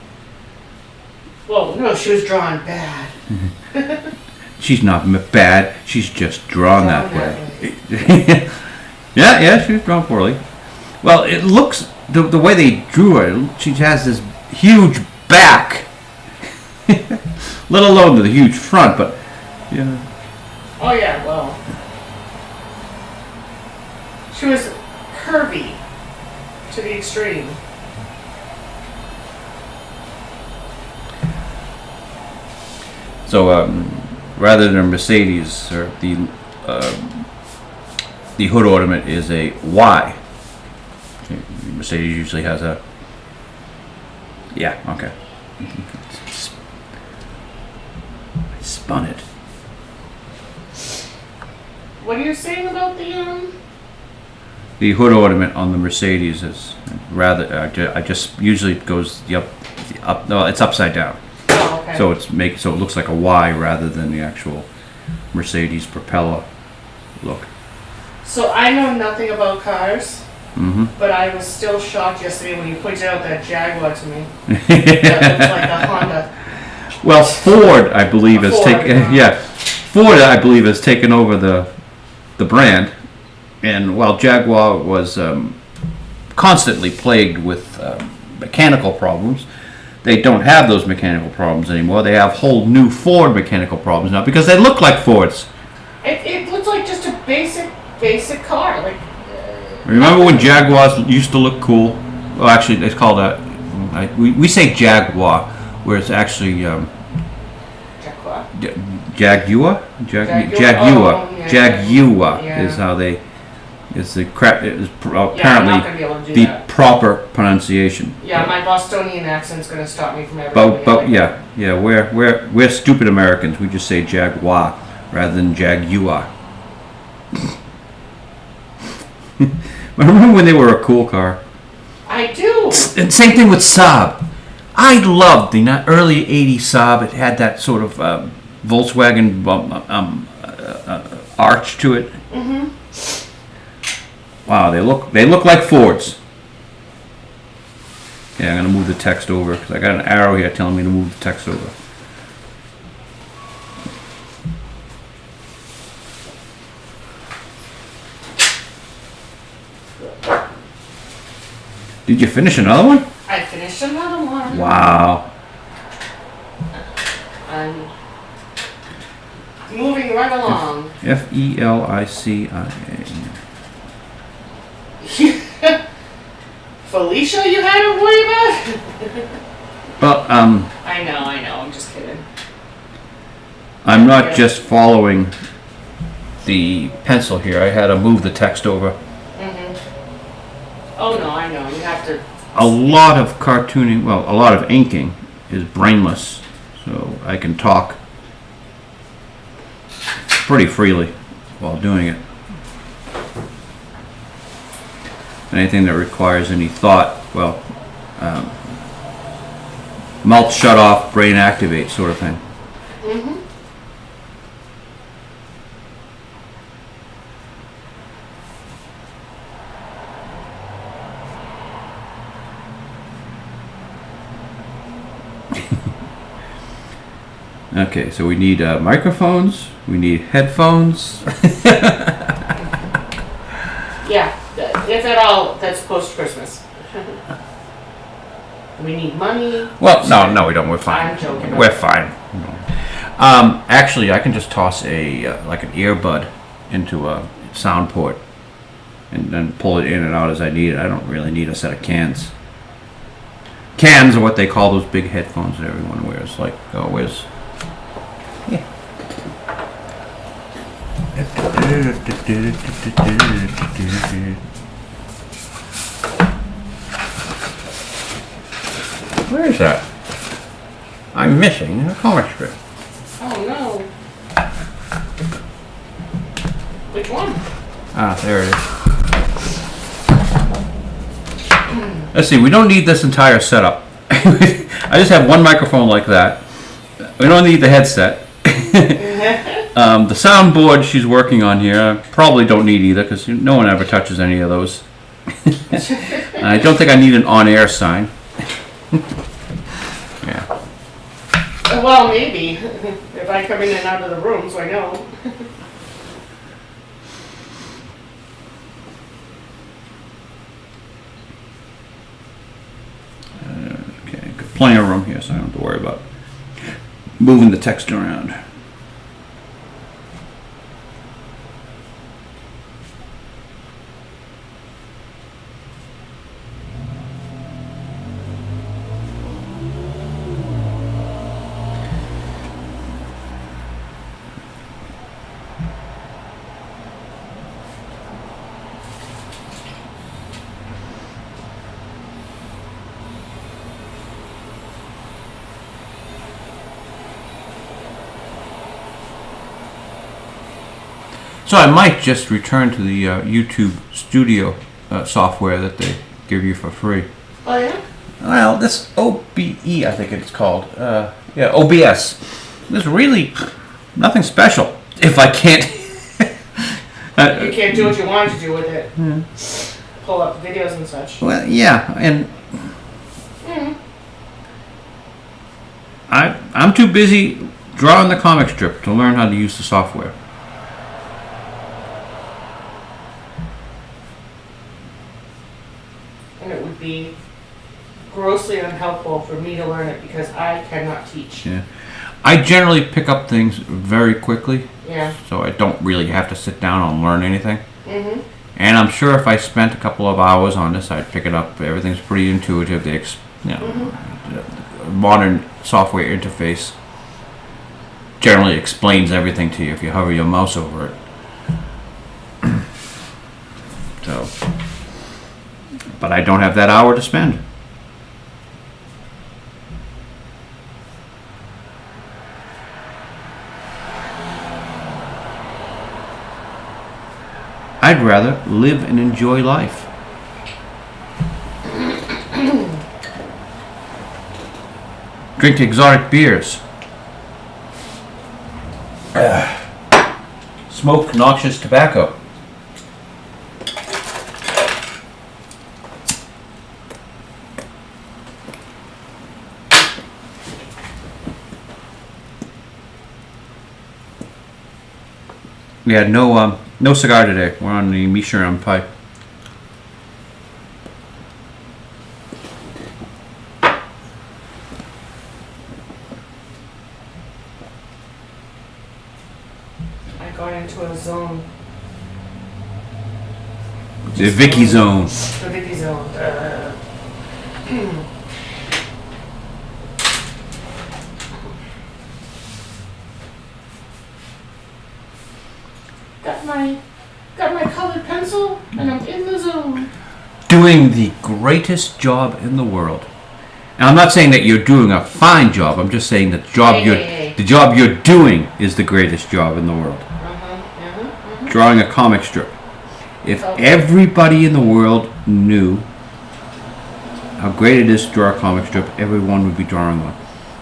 Well, no, she was drawn bad. She's not bad. She's just drawn that way. yeah, she was drawn poorly. Well, it looks the way they drew her. She has this huge back, let alone the huge front. But yeah. Oh yeah, well, she was curvy to the extreme. So rather than Mercedes, or the hood ornament is a Y. Mercedes usually has a. Yeah. Okay. I spun it. What are you saying about the The hood ornament on the Mercedes is rather. I just usually goes the up. No, it's upside down. Oh, okay. So so it looks like a Y rather than the actual Mercedes propeller look. So I know nothing about cars, Mm-hmm. but I was still shocked yesterday when you pointed out that Jaguar to me. That looks like a Honda. Well, Ford, I believe, has Ford, taken. Yeah, Ford, I believe, has taken over the brand, and while Jaguar was constantly plagued with mechanical problems, they don't have those mechanical problems anymore. They have whole new Ford mechanical problems now because they look like Fords. It looks like just a basic car. Like. Remember when Jaguars used to look cool? Well, actually, it's called a. We say Jaguar, where it's actually Jaguar. Jaguar. Jaguar. Oh, yeah. Jaguar Yeah. is how they. Is the crap? Is I'm not apparently gonna be able to do the that. proper pronunciation. Yeah, my Bostonian accent's gonna stop me from everything. But yeah, we're stupid Americans. We just say Jaguar rather than Jaguar. Remember when they were a cool car? I do. And same thing with Saab. I loved the early '80s Saab. It had that sort of Volkswagen arch to it. Mm-hmm. Wow, they look like Fords. Yeah, I'm gonna move the text over because I got an arrow here telling me to move the text over. Did you finish another one? I finished another one. Wow. I'm moving right along. Felicia. Felicia, you had to worry about? Well, I know. I'm just kidding. I'm not just following the pencil here. I had to move the text over. Mm-hmm. Oh no, I know. You have to. A lot of cartooning, well, a lot of inking is brainless, so I can talk pretty freely while doing it. Anything that requires any thought, well, mouth shut off, brain activate sort of thing. Mm-hmm. Okay, so we need microphones, we need headphones. Yeah, if at all, that's post-Christmas. We need money. Well, no, we don't. We're fine. I'm joking. We're fine. Actually, I can just toss a like an earbud into a sound port and then pull it in and out as I need it. I don't really need a set of cans. Cans are what they call those big headphones that everyone wears. Like, wears. Yeah. Where is that? I'm missing a comic strip. Oh no. Which one? Ah, there it is. Let's see, we don't need this entire setup. I just have one microphone like that. We don't need the headset. The soundboard she's working on here, I probably don't need either because no one ever touches any of those. I don't think I need an on-air sign. Yeah. Well, maybe. If I come in and out of the room, so I know. Okay, got plenty of room here, so I don't have to worry about moving the text around. So I might just return to the YouTube Studio software that they give you for free. Oh, yeah? Well, this OBE, I think it's called. Yeah, OBS. There's really nothing special. If I can't... You can't do what you want to do with it. Pull up videos and such. Well, yeah, and... I'm too busy drawing the comic strip to learn how to use the software. And it would be grossly unhelpful for me to learn it because I cannot teach. Yeah. I generally pick up things very quickly, Yeah. so I don't really have to sit down and learn anything. Mm-hmm. And I'm sure if I spent a couple of hours on this, I'd pick it up. Everything's pretty intuitive. The modern software interface generally explains everything to you if you hover your mouse over it. So, but I don't have that hour to spend. I'd rather live and enjoy life. Drink exotic beers. Smoke noxious tobacco. We had no cigar today. We're on the Michigan pipe. I got into a zone. The Vicky zone. The Vicky zone. Got my colored pencil, and I'm in the zone. Doing the greatest job in the world. And I'm not saying that you're doing a fine job. I'm just saying that the job you're doing is the greatest job in the world. Drawing a comic strip. If everybody in the world knew how great it is to draw a comic strip, everyone would be drawing one.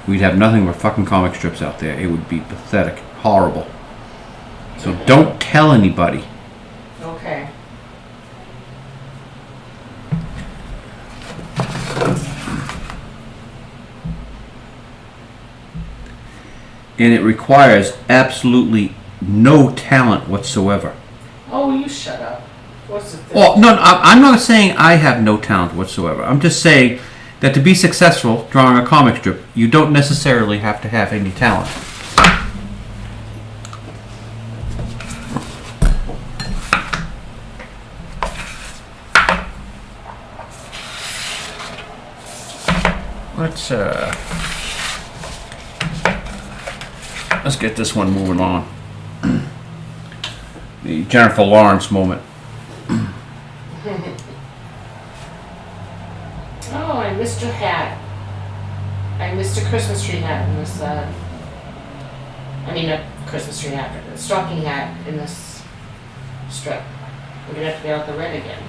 We'd have nothing but fucking comic strips out there. It would be pathetic, horrible. So don't tell anybody. Okay. And it requires absolutely no talent whatsoever. Oh, you shut up. What's the thing? Well, no, I'm not saying I have no talent whatsoever. I'm just saying that to be successful drawing a comic strip, you don't necessarily have to have any talent. Let's get this one moving on. The Jennifer Lawrence moment. Oh, I missed your hat. I missed a Christmas tree hat in this, I mean a Christmas tree hat, but a stocking hat in this strip. We're gonna have to get out the red again.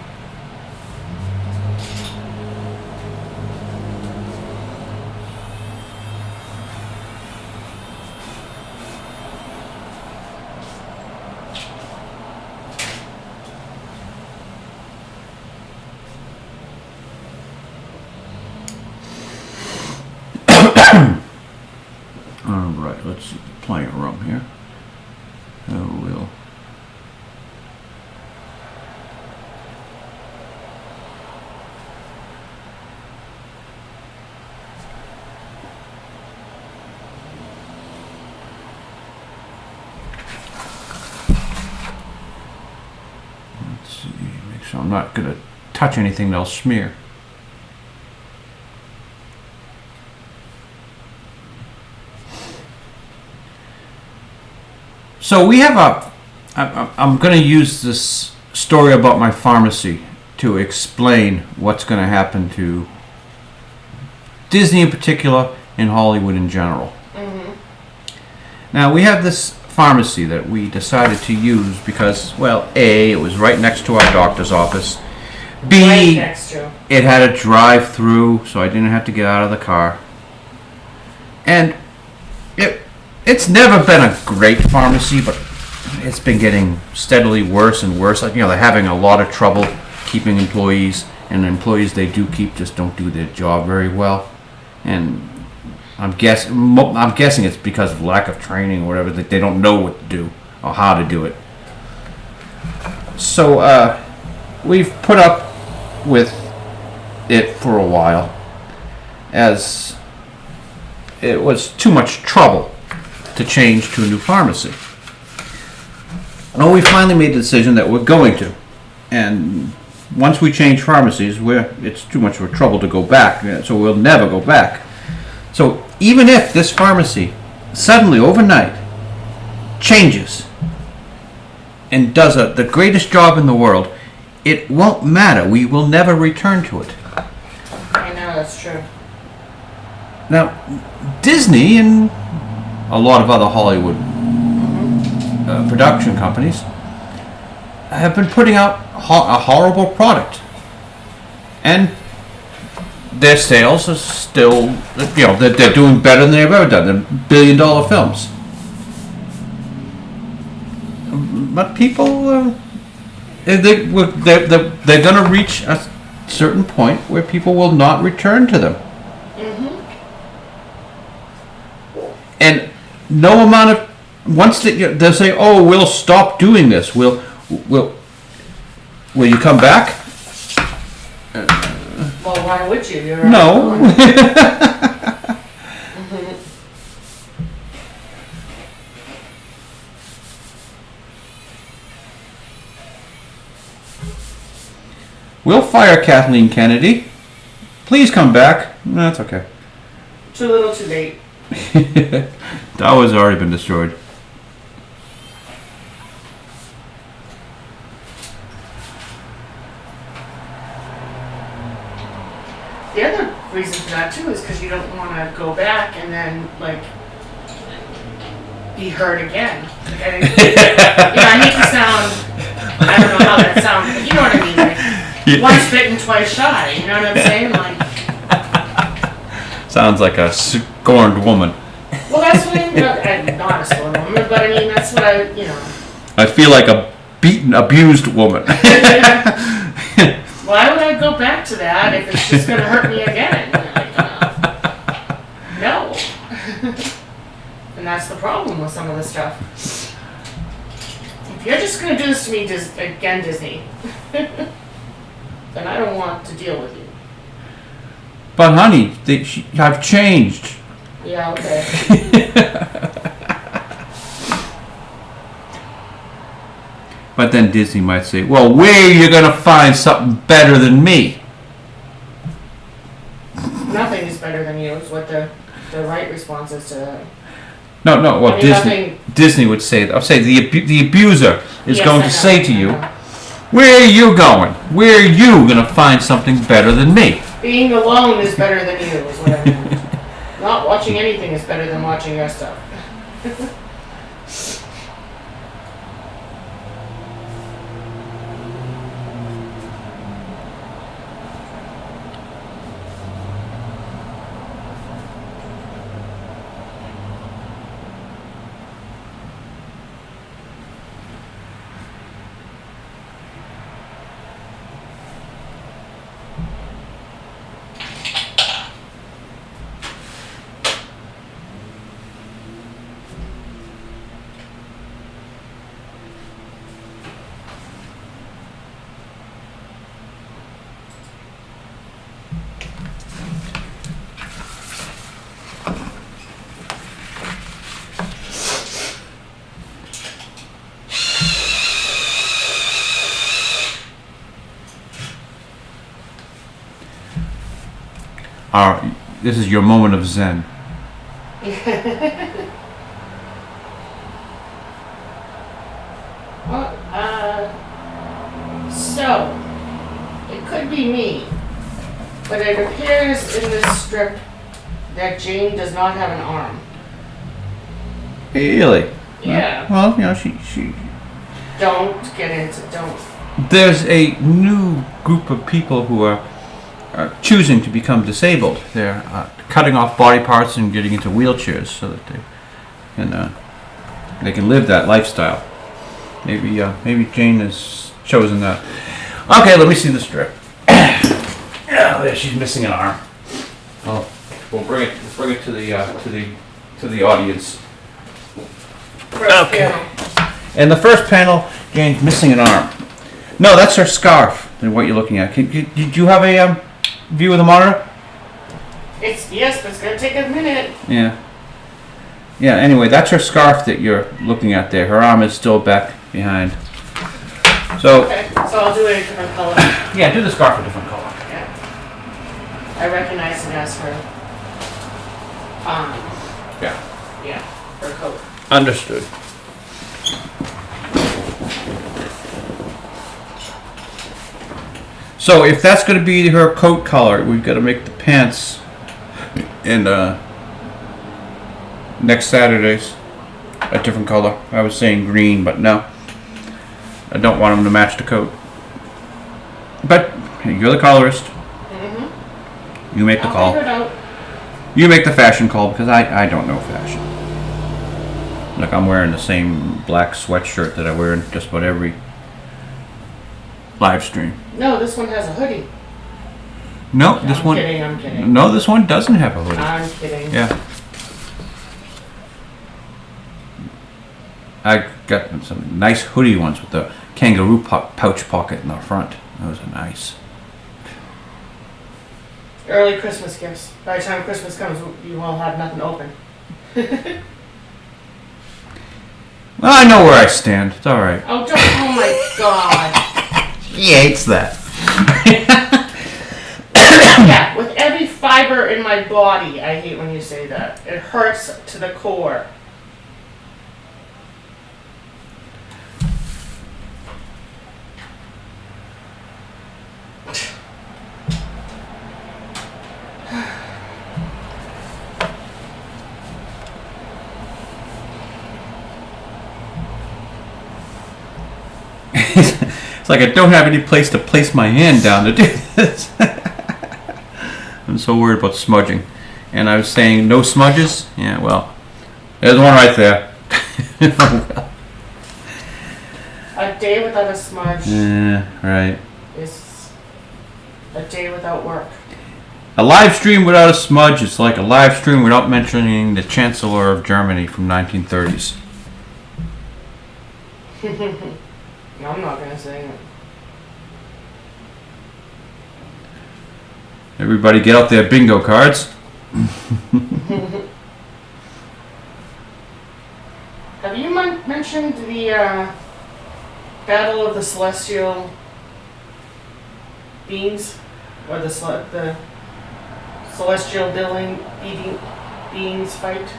right, let's see. Plenty of room here. Oh, we'll. Let's see. Make sure I'm not gonna touch anything that'll smear. So we have I'm going to use this story about my pharmacy to explain what's going to happen to Disney in particular and Hollywood in general. Mm-hmm. Now we have this pharmacy that we decided to use because, well, A, it was right next to our doctor's office. B, right next to. It had a drive-through, so I didn't have to get out of the car. And it's never been a great pharmacy, but it's been getting steadily worse and worse. Like, they're having a lot of trouble keeping employees, and the employees they do keep just don't do their job very well. And I'm guessing it's because of lack of training or whatever, that they don't know what to do or how to do it. So we've put up with it for a while, as it was too much trouble to change to a new pharmacy. Well, we finally made the decision that we're going to. And once we change pharmacies, it's too much of a trouble to go back, so we'll never go back. So even if this pharmacy suddenly overnight changes and does the greatest job in the world, it won't matter. We will never return to it. I know, that's true. Now, Disney and a lot of other Hollywood production companies have been putting out a horrible product, and their sales are still, they're doing better than they've ever done. They're billion-dollar films, but people they're going to reach a certain point where people will not return to them. And no amount of, once they'll say, "Oh, we'll stop doing this. Will you come back?" Well, why would you? You're no. We'll fire Kathleen Kennedy. Please come back. No, that's okay. Too little, too late. That was already been destroyed. The other reason for that too is because you don't want to go back and then be hurt again. I hate to sound, I don't know how that sounds, but you know what I mean. Once bitten, twice shy. You know what I'm saying? Sounds like a scorned woman. Well, that's what I'm not a scorned woman, but I mean that's what I feel like a beaten, abused woman. Why would I go back to that if it's just going to hurt me again? No. And that's the problem with some of the stuff. If you're just going to do this to me, again, Disney, then I don't want to deal with you. But honey, I've changed. Yeah, okay. But then Disney might say, "Well, where are you going to find something better than me?" Nothing is better than you is what the right response is to that. No. Well, I mean, Disney would say, I'll say the abuser is going to say to you, know. "Where are you going? Where are you going to find something better than me?" Being alone is better than you is what I mean. Not watching anything is better than watching your stuff. this is your moment of zen. Well, so it could be me, but it appears in this strip that Jane does not have an arm. Really? Yeah. Well, you know, she. Don't get into. Don't. There's a new group of people who are choosing to become disabled. They're cutting off body parts and getting into wheelchairs so that they can live that lifestyle. Maybe Jane has chosen that. Okay, let me see the strip. Yeah, she's missing an arm. Oh, we'll bring it to the audience. Okay. In the first panel, Jane's missing an arm. No, that's her scarf. What you're looking at. Did you have a view of the monitor? Yes, but it's gonna take a minute. Yeah. Yeah. Anyway, that's her scarf that you're looking at there. Her arm is still back behind. So. Okay, so I'll do it a different color. Yeah, do the scarf a different color. Yeah. I recognize it as her. Yeah. Yeah, her coat. Understood. So if that's going to be her coat color, we've got to make the pants in next Saturday's a different color. I was saying green, but no. I don't want them to match the coat. But hey, you're the colorist. Mm-hmm. You make the call. Figure it out. You make the fashion call because I don't know fashion. Look, I'm wearing the same black sweatshirt that I wear in just about every live stream. No, this one has a hoodie. No, this one. I'm kidding. No, this one doesn't have a hoodie. I'm kidding. Yeah. I got some nice hoodie ones with the kangaroo pouch pocket in the front. Those are nice. Early Christmas gifts. By the time Christmas comes, you will have nothing open. Well, I know where I stand. It's all right. Oh, don't! Oh my God! He hates that. Yeah, with every fiber in my body, I hate when you say that. It hurts to the core. It's like I don't have any place to place my hand down to do this. I'm so worried about smudging. And I was saying no smudges? Yeah, well, there's one right there. A day without a smudge Yeah, right. is a day without work. A live stream without a smudge is like a live stream without mentioning the Chancellor of Germany from 1930s. No, I'm not going to say it. Everybody get out their bingo cards. Have you mentioned the Battle of the Celestial Beings? Or the Celestial Beings fight?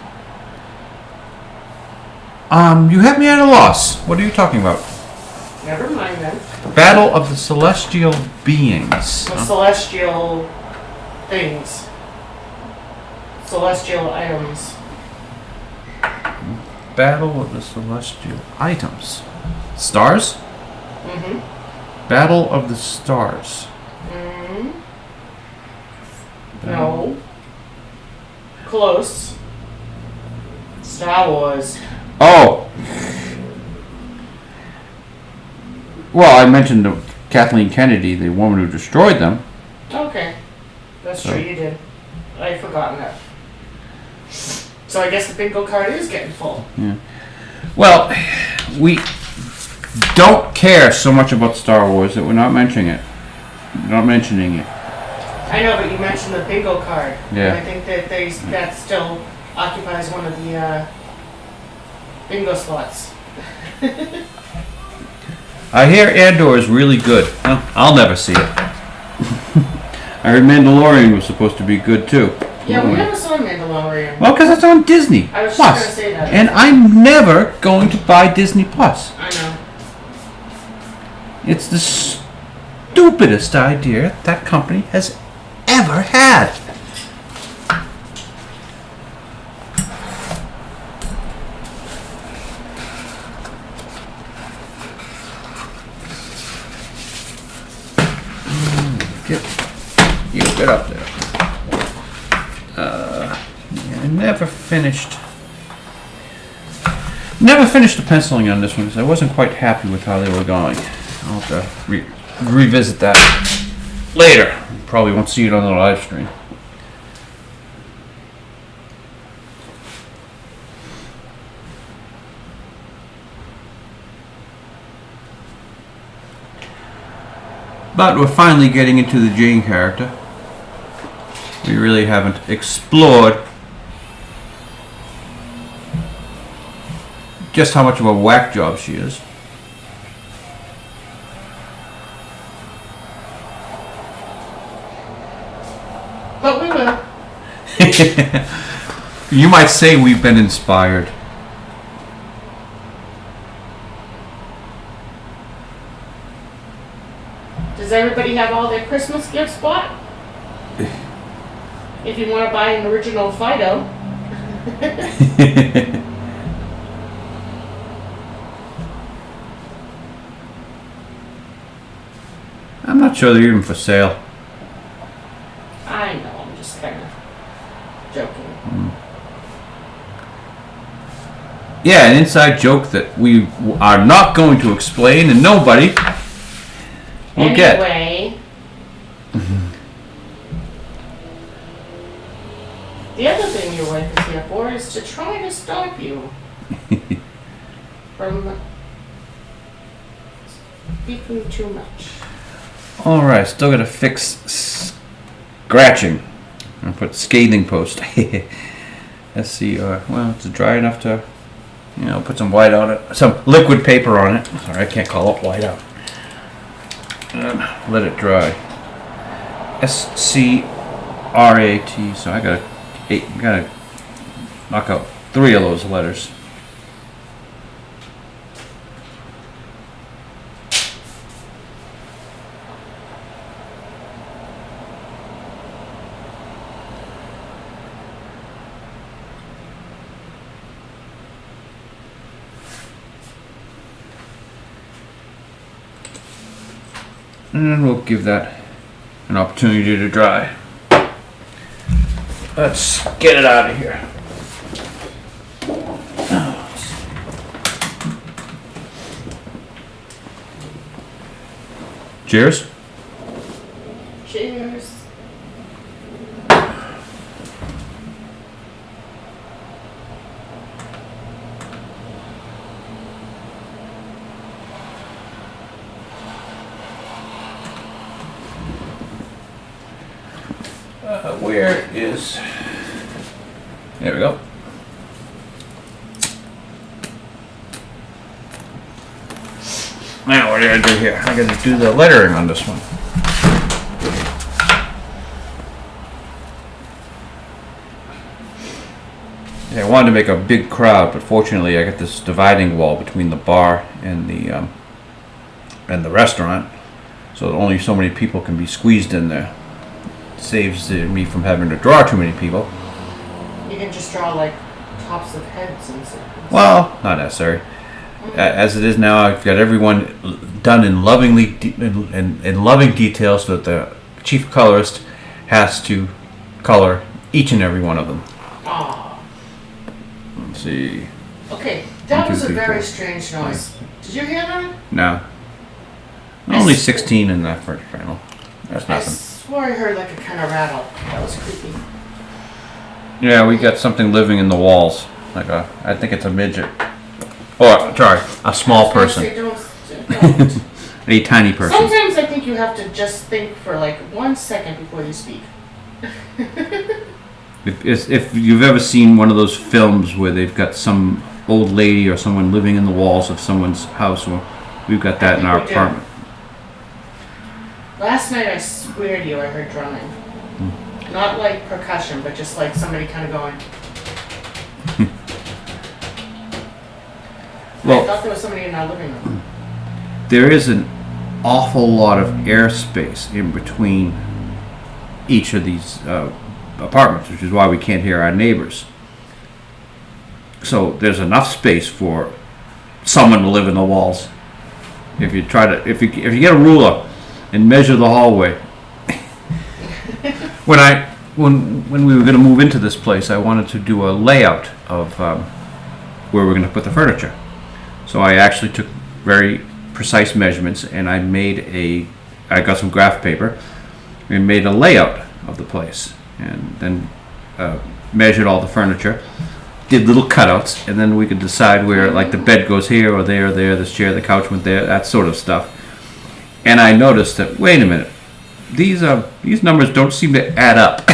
You have me at a loss. What are you talking about? Never mind then. Battle of the Celestial Beings. The celestial things. Celestial items. Battle of the Celestial Items. Stars? Mm-hmm. Battle of the Stars. Mm-hmm. No. Close. Star Wars. Oh! Well, I mentioned Kathleen Kennedy, the woman who destroyed them. Okay. That's true, you did. I had forgotten that. So I guess the bingo card is getting full. Yeah. Well, we don't care so much about Star Wars that we're not mentioning it. Not mentioning it. I know, but you mentioned the bingo card. Yeah. And I think that that still occupies one of the bingo slots. I hear Andor is really good. Well, I'll never see it. I heard Mandalorian was supposed to be good too. Yeah, we never saw Mandalorian. Well, because it's on Disney I was just Plus, gonna say that. and I'm never going to buy Disney Plus. I know. It's the stupidest idea that company has ever had. Get up there. Yeah, I never finished the penciling on this one because I wasn't quite happy with how they were going. I'll have to revisit that later. Probably won't see it on the live stream. But we're finally getting into the Jane character. We really haven't explored just how much of a whack job she is. But we will. You might say we've been inspired. Does everybody have all their Christmas gifts bought? If you want to buy an original Phydeaux. I'm not sure they're even for sale. I know, I'm just kind of joking. Yeah, an inside joke that we are not going to explain and nobody will get. Anyway, the other thing your wife is here for is to try to stop you from speaking too much. Alright, still gotta fix scratching. I'll put scathing post. SCR. Well, it's dry enough to, put some white on it. Some liquid paper on it. Sorry, I can't call it white out. Let it dry. SCRAT. So I gotta knock out 3 of those letters. And we'll give that an opportunity to dry. Let's get it out of here. Cheers. Cheers. Where is... There we go. Now what do I do here? I gotta do the lettering on this one. Yeah, I wanted to make a big crowd, but fortunately I got this dividing wall between the bar and the restaurant, so that only so many people can be squeezed in there. Saves me from having to draw too many people. You can just draw like tops of heads and stuff. Well, not necessary. As it is now, I've got everyone done in loving detail, so that the chief colorist has to color each and every one of them. Aww. Let's see. Okay, that 1, 2, was a 3, very 4. strange noise. Did you hear that? No. Only 16 in that first panel. That's I nothing. swore I heard like a kind of rattle. That was creepy. Yeah, we got something living in the walls. I think it's a midget. Oh, sorry, a small person. Don't. A tiny person. Sometimes I think you have to just think for like 1 second before you speak. If you've ever seen one of those films where they've got some old lady or someone living in the walls of someone's house, well, we've got that in our apartment. Last night, I swear to you, I heard drumming. Not like percussion, but just like somebody kind of going. Well, I thought there was somebody in our living room. there is an awful lot of airspace in between each of these apartments, which is why we can't hear our neighbors. So there's enough space for someone to live in the walls. If you try to, if you get a ruler and measure the hallway. When we were going to move into this place, I wanted to do a layout of where we're going to put the furniture. So I actually took very precise measurements, and I got some graph paper and made a layout of the place, and then measured all the furniture, did little cutouts, and then we could decide where, like, the bed goes here or there, this chair, the couch went there, that sort of stuff. And I noticed that, wait a minute, these numbers don't seem to add up.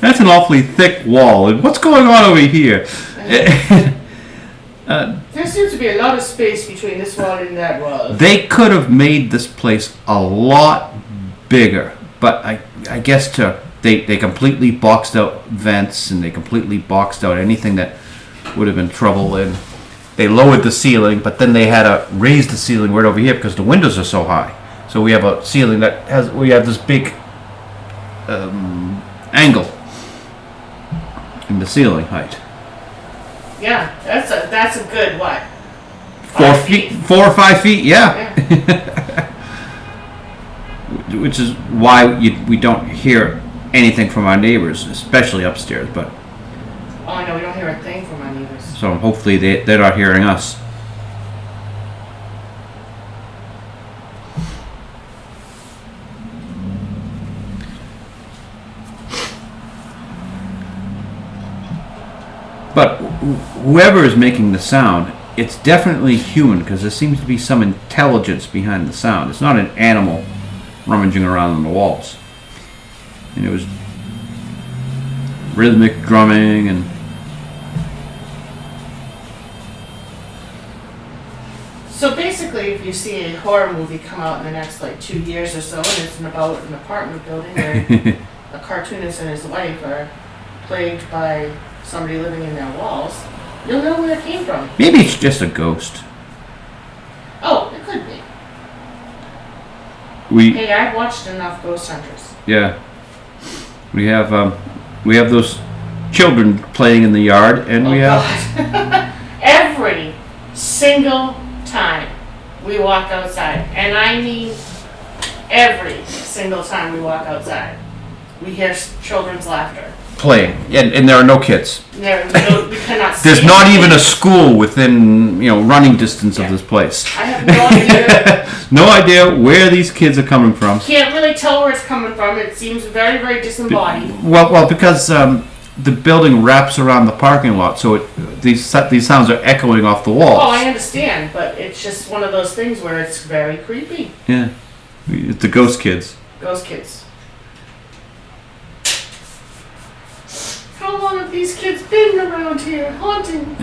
That's an awfully thick wall, and what's going on over here? There seems to be a lot of space between this wall and that wall. They could have made this place a lot bigger, but I guess they completely boxed out vents, and they completely boxed out anything that would have been trouble. And they lowered the ceiling, but then they had to raise the ceiling right over here because the windows are so high. So we have a ceiling we have this big angle in the ceiling height. Yeah, that's a good what? 4 feet, 4 or 5 feet, yeah. Which is why we don't hear anything from our neighbors, especially upstairs. But Oh, I know, we don't hear a thing from our neighbors. so hopefully they're not hearing us. But whoever is making the sound, it's definitely human, because there seems to be some intelligence behind the sound. It's not an animal rummaging around on the walls. And it was rhythmic drumming and So basically, if you see a horror movie come out in the next like 2 years or so, and it's about an apartment building where a cartoonist and his wife are plagued by somebody living in their walls, you'll know where it came from. maybe it's just a ghost. Oh, it could be. Hey, I've watched enough Ghost Hunters. Yeah, we have those children playing in the yard, and we have God. Every single time we walk outside, and I mean every single time we walk outside, we hear children's laughter. playing, and there are no kids. We cannot see There's not anything. even a school within running distance of this place. I have no idea. No idea where these kids are coming from. Can't really tell where it's coming from. It seems very, very disembodied. Well, because the building wraps around the parking lot, so these sounds are echoing off the walls. Oh, I understand, but it's just one of those things where it's very creepy. Yeah, it's the ghost kids. Ghost kids. How long have these kids been around here haunting?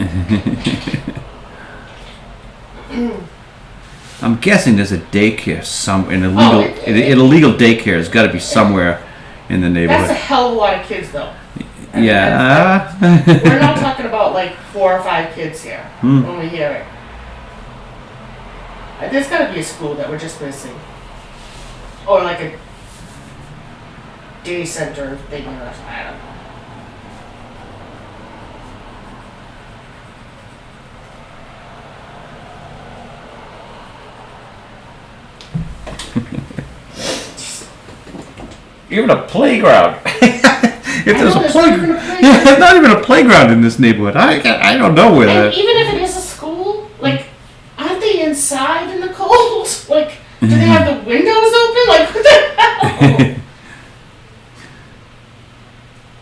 I'm guessing there's a daycare an illegal daycare has got to be somewhere in the That's a neighborhood. hell of a lot of kids, though. I mean, Yeah. we're not talking about like 4 or 5 kids here when we hear it. There's got to be a school that we're just missing, or like a day center thing or something. I don't know. Even a playground. If there's a there's playground, not even a playground. not even a playground in this neighborhood. I don't know where And that. even if it is a school, like, aren't they inside in the cold? Like, do they have the windows open? Like, what the hell?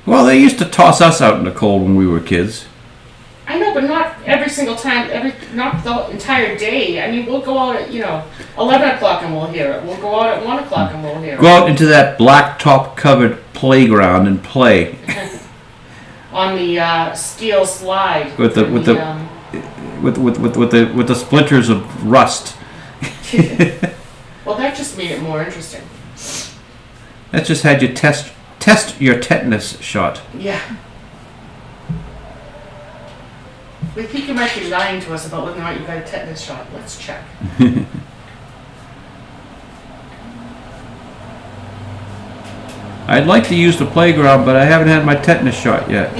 Well, they used to toss us out in the cold when we were kids. I know, but not every single time, not the entire day. I mean, we'll go out at, 11 o'clock and we'll hear it. We'll go out at 1 o'clock and we'll hear Go out into that blacktop covered playground and play it. On the steel slide. with the splinters of rust. Well, Well, that just made it more interesting. That just had you test your tetanus shot. Yeah. We think you might be lying to us about whether or not you got a tetanus shot. Let's check. I'd like to use the playground, but I haven't had my tetanus shot yet.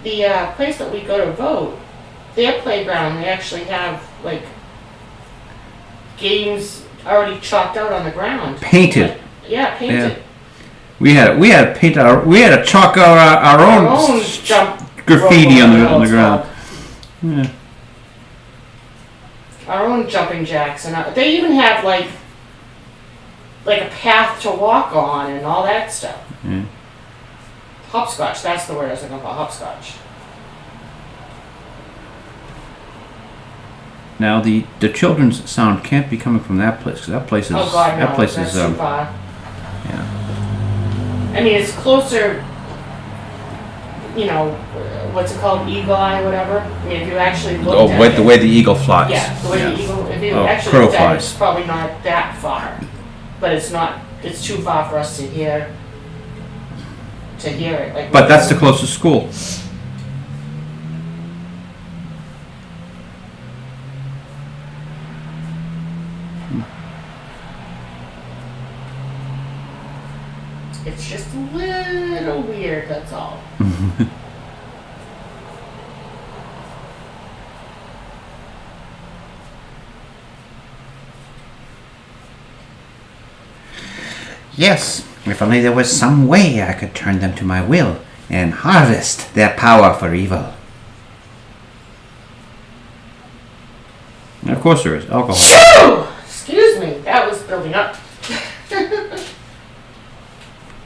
The place that we go to vote, their playground, they actually have like games already chalked out on the ground. Painted. Like, yeah, painted. Yeah. We had to chalk our own jump graffiti on the ground. Yeah. Our own jumping jacks, and they even have like a path to walk on and all that stuff. Yeah. Hopscotch, that's the word I was looking for, hopscotch. Now the children's sound can't be coming from that place, 'cause that place is Oh God, no, that place that's is too far. yeah. I mean, it's closer, you know, what's it called, eagle eye, whatever. I mean, if you actually look at The way the eagle flies. yeah, the way the eagle, if you actually crow look at it, flies. it's probably not that far. But it's not, it's too far for us to hear it. Like, But that's the closest school. It's just a little weird, that's all. Yes, if only there was some way I could turn them to my will and harvest their power for evil. And of course there is alcohol. Whew! Excuse me, that was building up.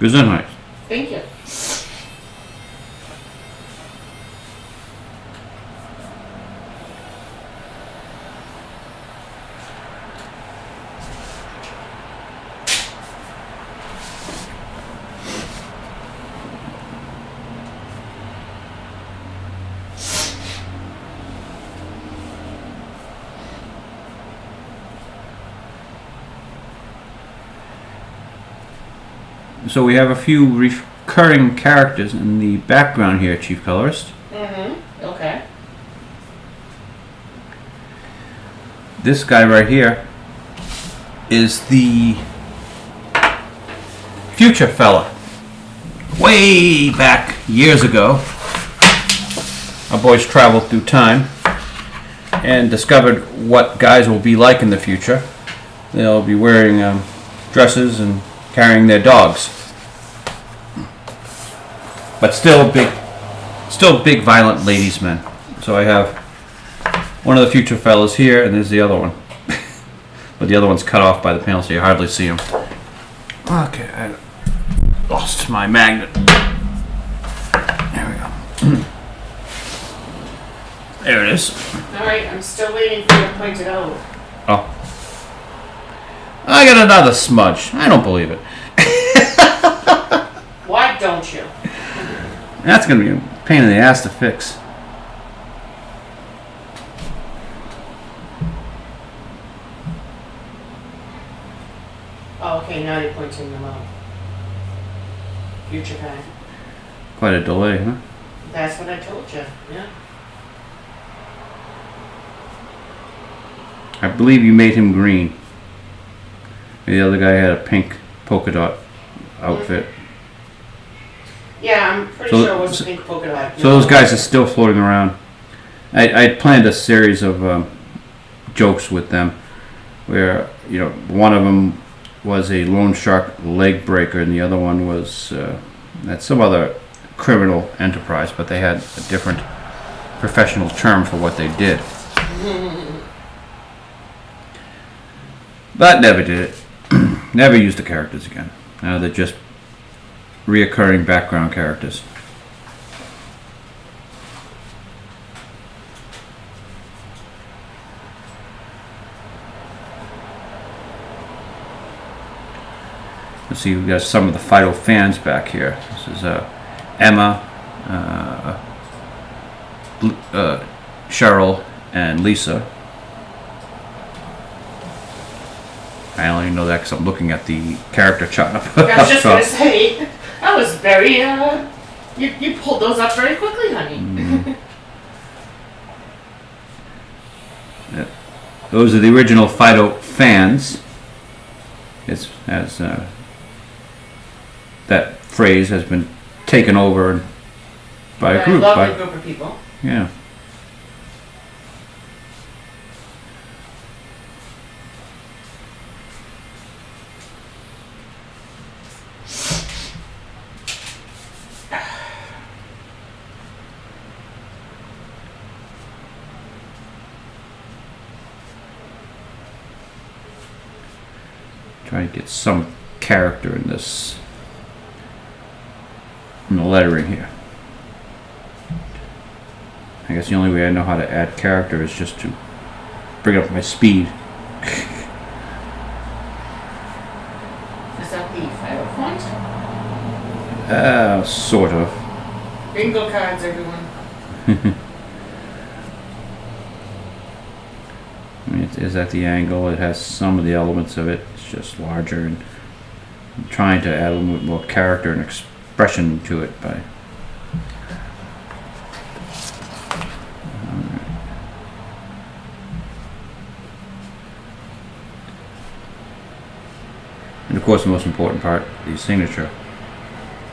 Gesundheit. Thank you. So we have a few recurring characters in the background here, Chief Colorist. Mm-hmm. Okay. This guy right here is the future fella. Way back years ago, our boys traveled through time and discovered what guys will be like in the future. They'll be wearing dresses and carrying their dogs, but still big violent ladies men. So I have one of the future fellas here, and there's the other one. But the other one's cut off by the panel, so you hardly see him. Okay, I lost my magnet. There we go. There it is. Alright, I'm still waiting for you to point it out. Oh. I got another smudge. I don't believe it. Why don't you? That's going to be a pain in the ass to fix. Oh, okay, now you're pointing them out. Future guy. Quite a delay, huh? That's what I told you, yeah. I believe you made him green. The other guy had a pink polka dot outfit. Yeah, I'm pretty So- sure it was a pink polka dot. So those guys are still floating around. I planned a series of jokes with them, where one of them was a loan shark leg breaker, and the other one was at some other criminal enterprise, but they had a different professional term for what they did. But never did it. Never used the characters again. Now they're just reoccurring background characters. Let's see, we got some of the Phydeaux fans back here. This is Emma, Cheryl, and Lisa. I only know that because I'm looking at the character chart. I was just gonna say, that was very, you pulled those up very quickly, honey. Yeah. Those are the original Phydeaux fans. It's as that phrase has been taken over by a group. Lovely group of people. Yeah. Try to get some character in this, in the lettering here. I guess the only way I know how to add character is just to bring up my speed. Is that the Phydeaux font? Sort of. Bingo cards, everyone. I mean, it is at the angle. It has some of the elements of it. It's just larger, and I'm trying to add a little bit more character and expression to it by. And of course, the most important part, the signature.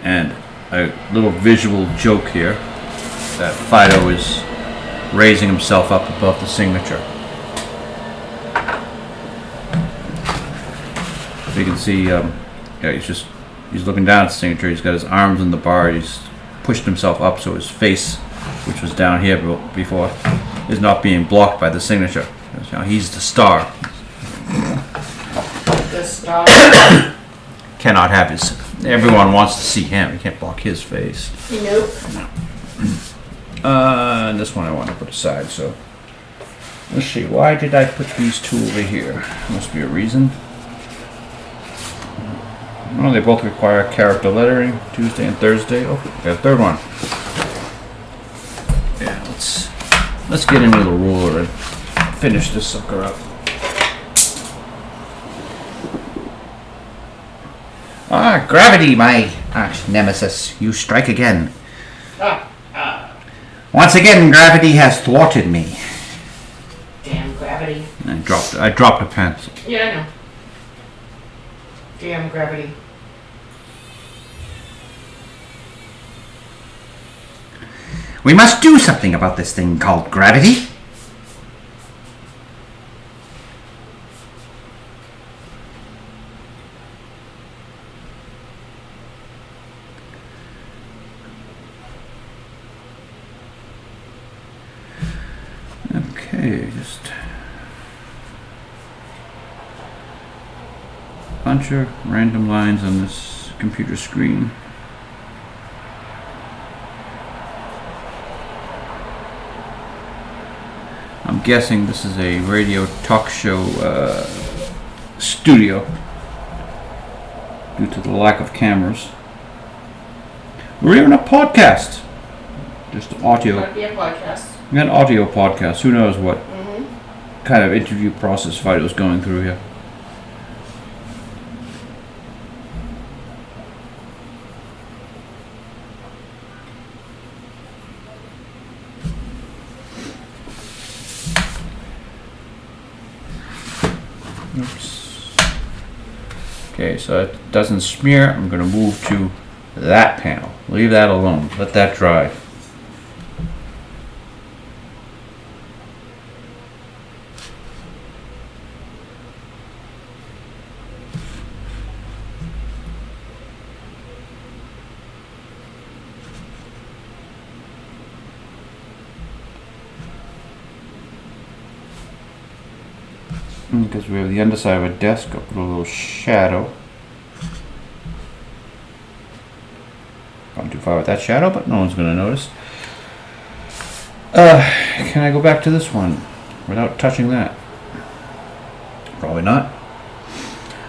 And a little visual joke here that Phydeaux is raising himself up above the signature. You can see, yeah, he's looking down at the signature. He's got his arms in the bar. He's pushed himself up so his face, which was down here before, is not being blocked by the signature. You know, he's the star. The star. Cannot have his. Everyone wants to see him. You can't block his face. Nope. And this one I want to put aside. So let's see. Why did I put these two over here? Must be a reason. Well, they both require character lettering, Tuesday and Thursday. Oh, we got a third one. Yeah, let's get into the ruler and finish this sucker up. Ah, gravity, my arch nemesis. You strike again. Once again, gravity has thwarted me. Damn gravity. I dropped a pencil. Yeah, I know. Damn gravity. We must do something about this thing called gravity. Okay, just bunch of random lines on this computer screen. I'm guessing this is a radio talk show studio due to the lack of cameras. We're even a podcast. Just audio. Might be a podcast. We got an audio podcast. Who knows what kind of interview process Phydeaux's going through here. Oops. Okay, so it doesn't smear. I'm going to move to that panel. Leave that alone. Let that dry. Because we have the underside of a desk, I'll put a little shadow. Gone too far with that shadow, but no one's going to notice. Can I go back to this one without touching that? Probably not.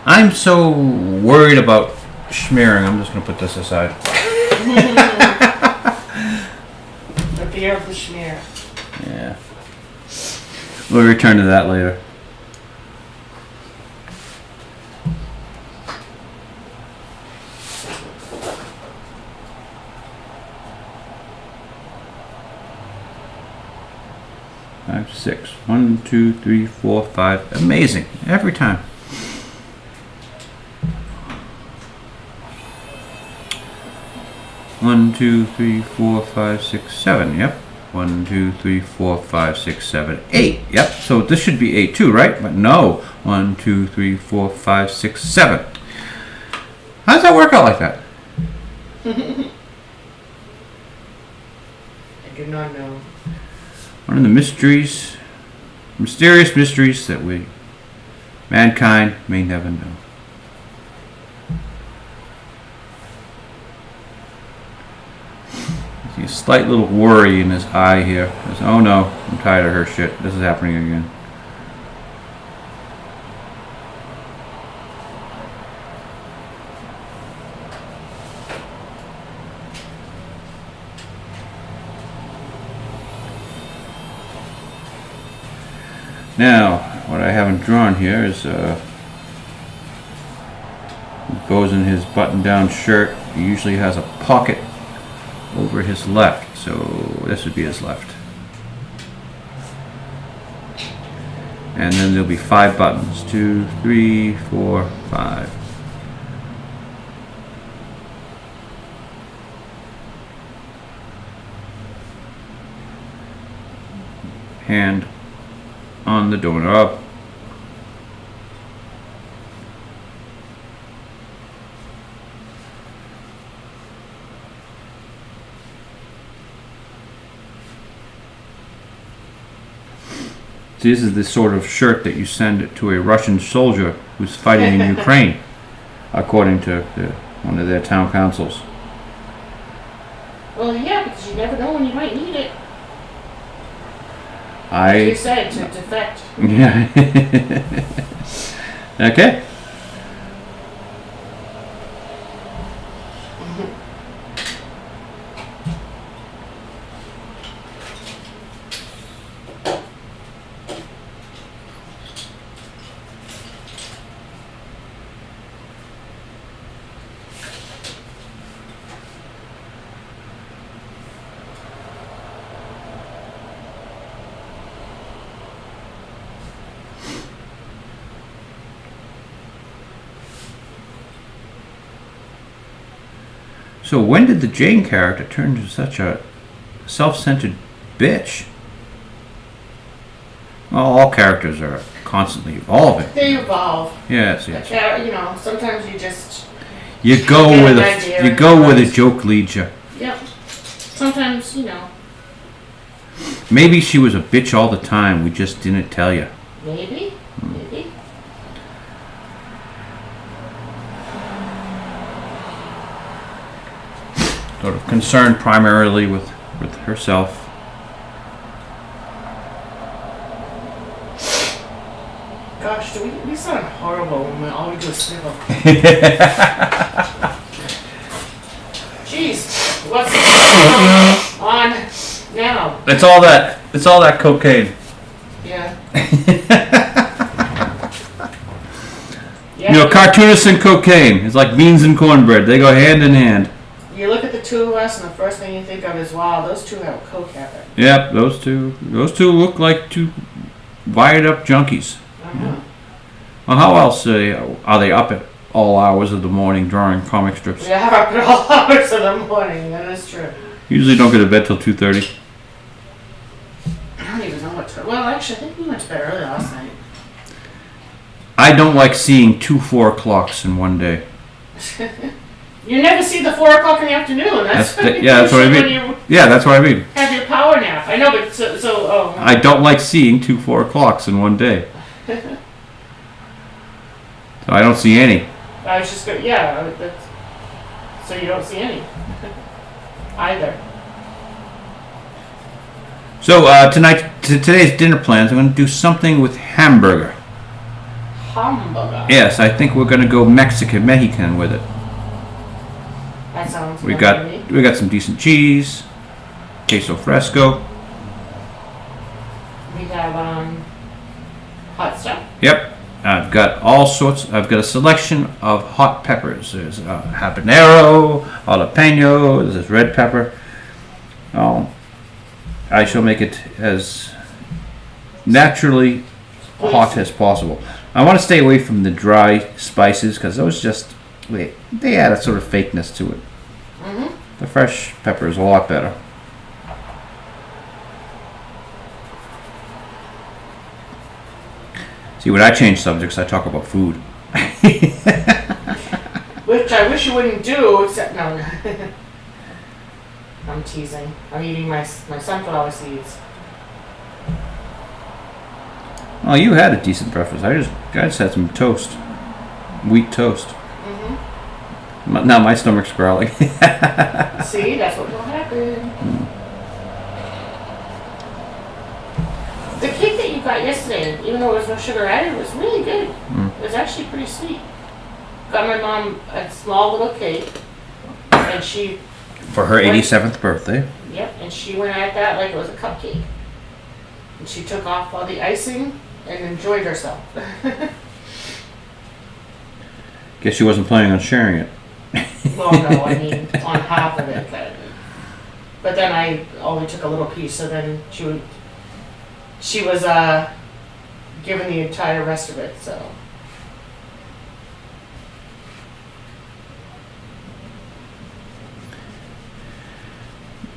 I'm so worried about smearing. I'm just going to put this aside. The fear of the schmear. Yeah. We'll return to that later. Five, 6. 1, 2, 3, 4, 5. Amazing. Every time. One, 2, 3, 4, 5, 6, 7. Yep. 1, 2, 3, 4, 5, 6, 7, 8. Yep. So this should be 8 too, right? But no. 1, 2, 3, 4, 5, 6, 7. How does that work out like that? I do not know. One of the mysterious mysteries that mankind may never know. I see a slight little worry in his eye here. Says, oh no, I'm tired of her shit. This is happening again. Now, what I haven't drawn here is goes in his button-down shirt. He usually has a pocket over his left, so this would be his left. And then there'll be 5 buttons. 2, 3, 4, 5. Hand on the doorknob. See, this is the sort of shirt that you send to a Russian soldier who's fighting in Ukraine, according to one of their town councils. Well, yeah, because you never know when you might need it. Like you said, to defect. Yeah. Okay. So when did the Jane character turn into such a self-centered bitch? Well, all characters are constantly evolving. They evolve. Yes, yes. You know, sometimes you just you go where the joke leads you. Yep. Sometimes, you know. Maybe she was a bitch all the time. We just didn't tell you. Maybe. Maybe. Sort of concerned primarily with herself. Gosh, we sound horrible when all we do is snivel. Jeez, what's on now? It's all that cocaine. Yeah. You know, cartoonists and cocaine. It's like beans and cornbread. They go hand in hand. You look at the two of us, and the first thing you think of is, wow, those two have a coke habit. Yep, those two look like two wired up junkies. Uh-huh. Well, how else are they up at all hours of the morning drawing comic strips? Yeah, up at all hours of the morning. That is true. Usually don't go to bed till 2:30. I don't even know what time. Well, actually, I think we went to bed early last night. I don't like seeing 2 4 o'clocks in one day. You never see the 4 o'clock in the afternoon. That's what I mean. Yeah, that's what I mean. Have your power nap. I know, but so. I don't like seeing 2 4 o'clocks in one day. So I don't see any. I was just going. Yeah, so you don't see any either. So today's dinner plans, I'm going to do something with hamburger. Hamburger. Yes, I think we're going to go Mexican with it. That sounds We good got to me. we got some decent cheese, queso fresco. We have hot stuff. Yep. I've got all sorts. I've got a selection of hot peppers. There's habanero, jalapeno. There's this red pepper. I shall make it as naturally hot as possible. I want to stay away from the dry spices because those just they add a sort of fakeness to it. Mm-hmm. The fresh pepper is a lot better. See, when I change subjects, I talk about food. Which I wish you wouldn't do, except no. I'm teasing. I'm eating my sunflower seeds. Oh, you had a decent breakfast. I just had some toast, wheat toast. Mm-hmm. Now my stomach's growling. See, that's what will happen. The cake that you got yesterday, even though there was no sugar added, was really good. It was actually pretty sweet. Got my mom a small little cake, and she... For her 87th birthday. Yep, and she went at that like it was a cupcake. And she took off all the icing and enjoyed herself. Guess she wasn't planning on sharing it. Well, no, I mean, on half of it. But then I only took a little piece, so then she was given the entire rest of it, so...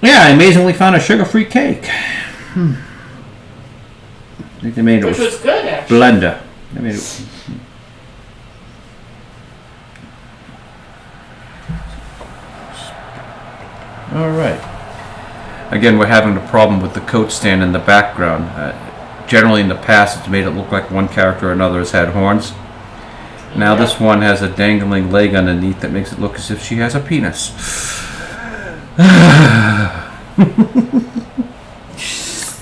Yeah, I amazingly found a sugar-free cake. I think they made it Which with was good, actually. Blender. They made it. All right. Again, we're having a problem with the coat stand in the background. Generally, in the past, it's made it look like one character or another has had horns. Now, this one has a dangling leg underneath that makes it look as if she has a penis.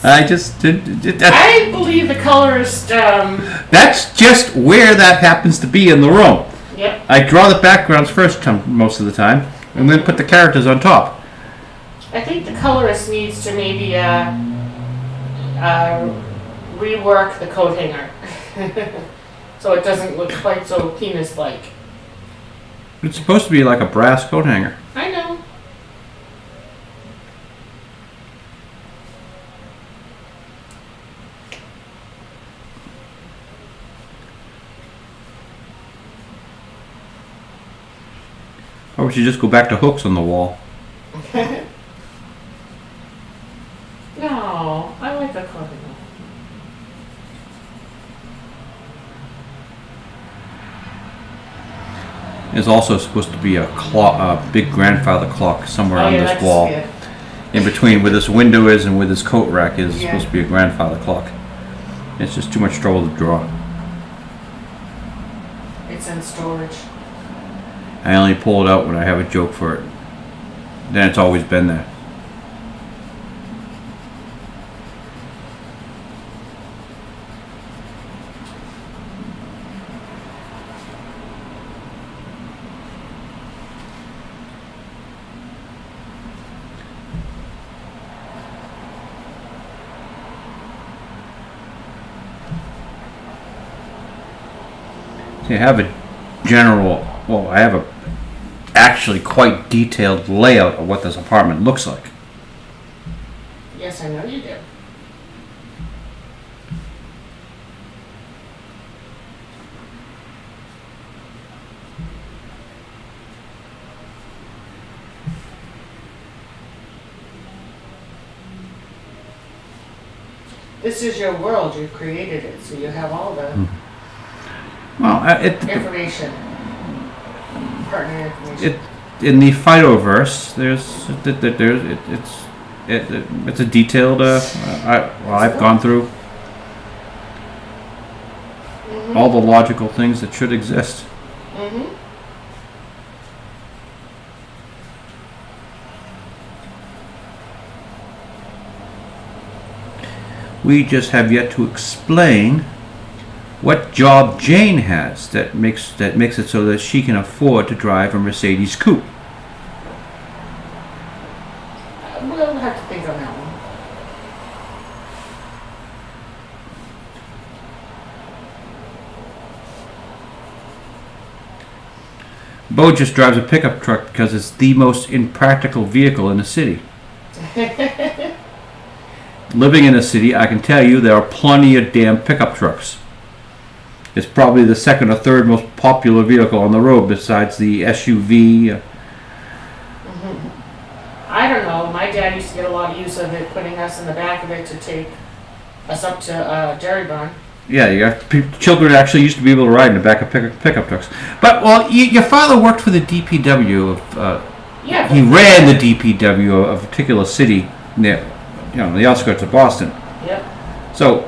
I believe the colorist. That's just where that happens to be in the room. Yep. I draw the backgrounds first most of the time, and then put the characters on top. I think the colorist needs to maybe rework the coat hanger, so it doesn't look quite so penis-like. It's supposed to be like a brass coat hanger. I know. Or we should just go back to hooks on the wall. No, I like the coat hanger. There's also supposed to be a big grandfather clock somewhere on this wall. In between where this window is and where this coat rack is, supposed to be a grandfather clock. It's just too much trouble to draw. It's in storage. I only pull it out when I have a joke for it. Then it's always been there. See, I have a general, well, I have a actually quite detailed layout of what this apartment looks like. Yes, I know you do. This is your world. You've created it, so you have all the Well, information. Pertinent information. In the Phydeaux-verse, it's a detailed. I've gone through all the logical things that should exist. Mm-hmm. We just have yet to explain what job Jane has that makes it so that she can afford to drive a Mercedes coupe. we'll have to think on that one. Bo just drives a pickup truck because it's the most impractical vehicle in the city. Living in a city, I can tell you there are plenty of damn pickup trucks. It's probably the second or third most popular vehicle on the road besides the SUV. I don't know. My dad used to get a lot of use of it, putting us in the back of it to take us up to Dairy Barn. Yeah, you got children actually used to be able to ride in the back of pickup trucks. But, well, your father worked for the DPW of... Yeah. He ran the DPW of a particular city near, the outskirts of Boston. Yep. So,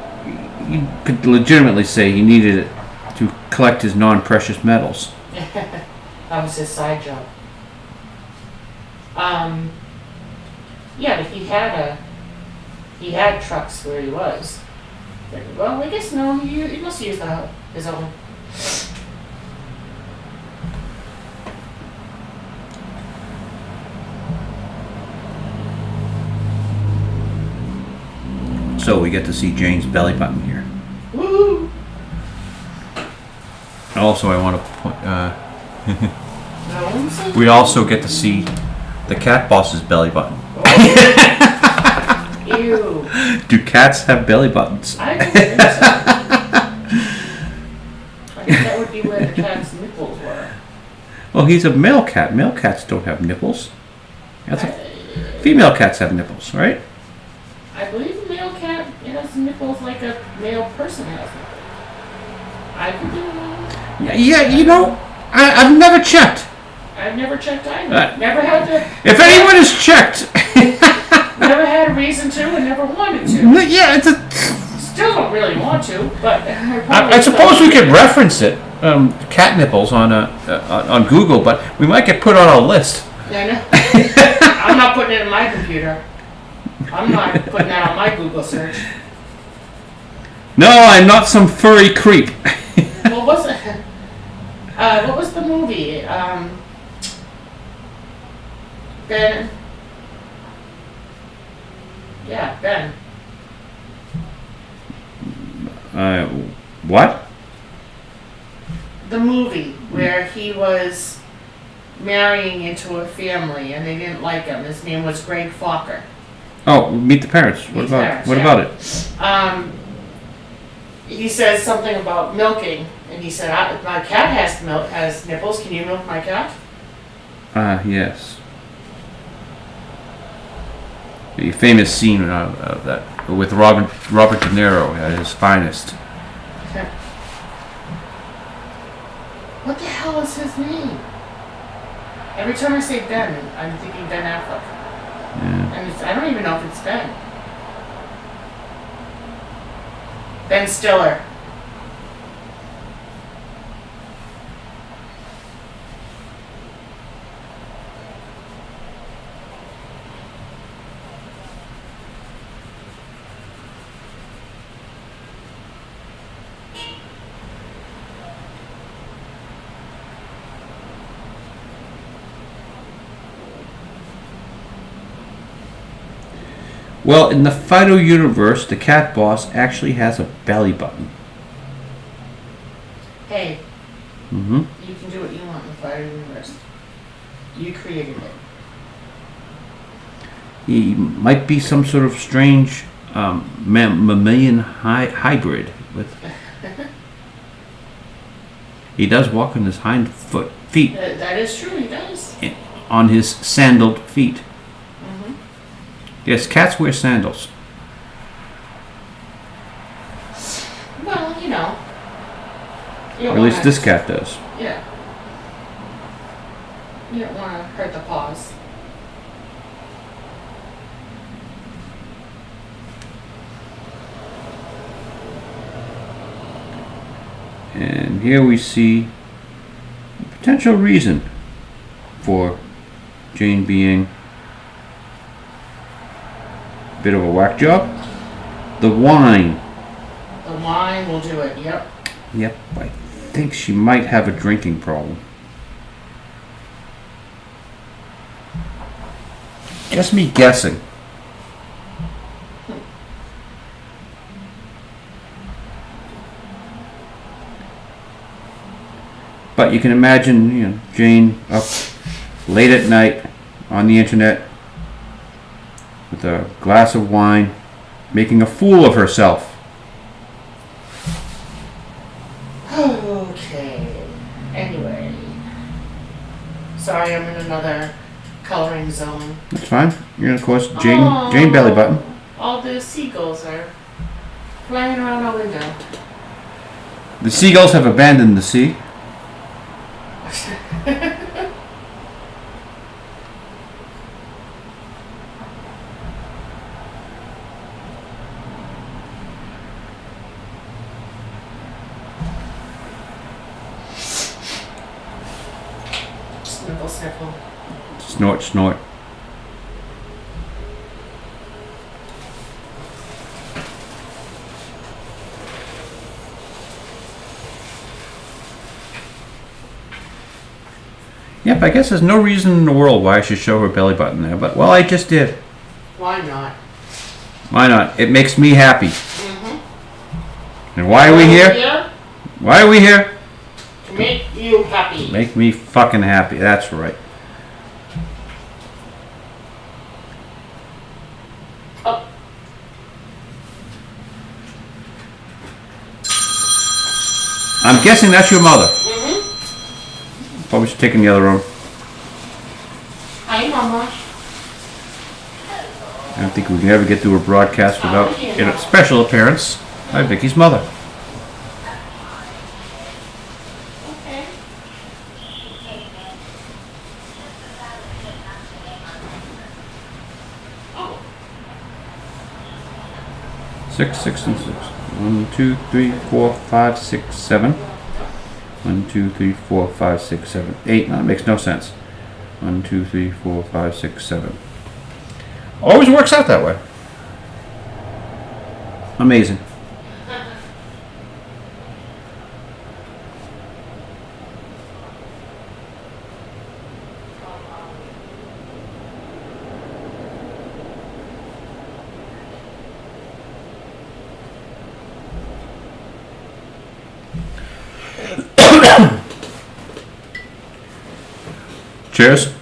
you could legitimately say he needed it to collect his non-precious metals. That was his side job. Yeah, but he had trucks where he was. Well, I guess no, he must use his own. So we get to see Jane's belly button here. Woo! Also, I want to point... No, we also get to see the cat boss's belly button. Ew. Do cats have belly buttons? I don't think so. I think that would be where the cat's nipples were. Well, he's a male cat. Male cats don't have nipples. Female cats have nipples, right? I believe a male cat has nipples like a male person has nipples. I could be wrong. Yeah, I've never checked. I've never checked either. Never had to. If anyone has checked... Never had a reason to and never wanted to. Yeah, Still don't really want to, but I suppose we could reference it, cat nipples on Google, but we might get put on a list. I know. I'm not putting it in my computer. I'm not putting that on my Google search. No, I'm not some furry creep. What was it? What was the movie? Ben. Yeah, Ben. What? The movie where he was marrying into a family and they didn't like him. His name was Greg Fokker. Oh, Meet the Parents. What about it? He says something about milking, and he said, "My cat has nipples. Can you milk my cat?" Yes. The famous scene of that with Robert De Niro at his finest. What the hell is his name? Every time I say Ben, I'm thinking Ben Affleck. Yeah. And I don't even know if it's Ben. Ben Stiller. Well, in the Phydeaux universe, the cat boss actually has a belly button. Hey, Mm-hmm. you can do what you want in the Phydeaux universe. You created it. He might be some sort of strange mammalian hybrid. He does walk on his feet. That is true, he does. On his sandaled feet. Mm-hmm. Yes, cats wear sandals. Well, you know. Or at least this cat does. Yeah. You don't want to hurt the paws. And here we see a potential reason for Jane being a bit of a whack job. The wine. The wine will do it, yep. Yep, I think she might have a drinking problem. Just me guessing. But you can imagine, you know, Jane up late at night on the internet with a glass of wine, making a fool of herself. Okay. Anyway. Sorry, I'm in another coloring zone. That's fine. You're in, of course, Jane Belly Button. All the seagulls are flying around our window. The seagulls have abandoned the sea. Sniffle, sniffle. Snort, snort. Yep, I guess there's no reason in the world why I should show her belly button there, but, well, I just did. Why not? Why not? It makes me happy. Mm-hmm. And why are we here? Why are we here? To make you happy. Make me fucking happy, that's right. Oh. I'm guessing that's your mother. Mm-hmm. Probably should take in the other room. Hi, Mama. I don't think we can ever get through a broadcast without a special appearance by Vicky's mother. Okay. Oh. 6, 6, and 6. 1, 2, 3, 4, 5, 6, 7. 1, 2, 3, 4, 5, 6, 7, 8. No, that makes no sense. 1, 2, 3, 4, 5, 6, 7. Always works out that way. Amazing. Cheers.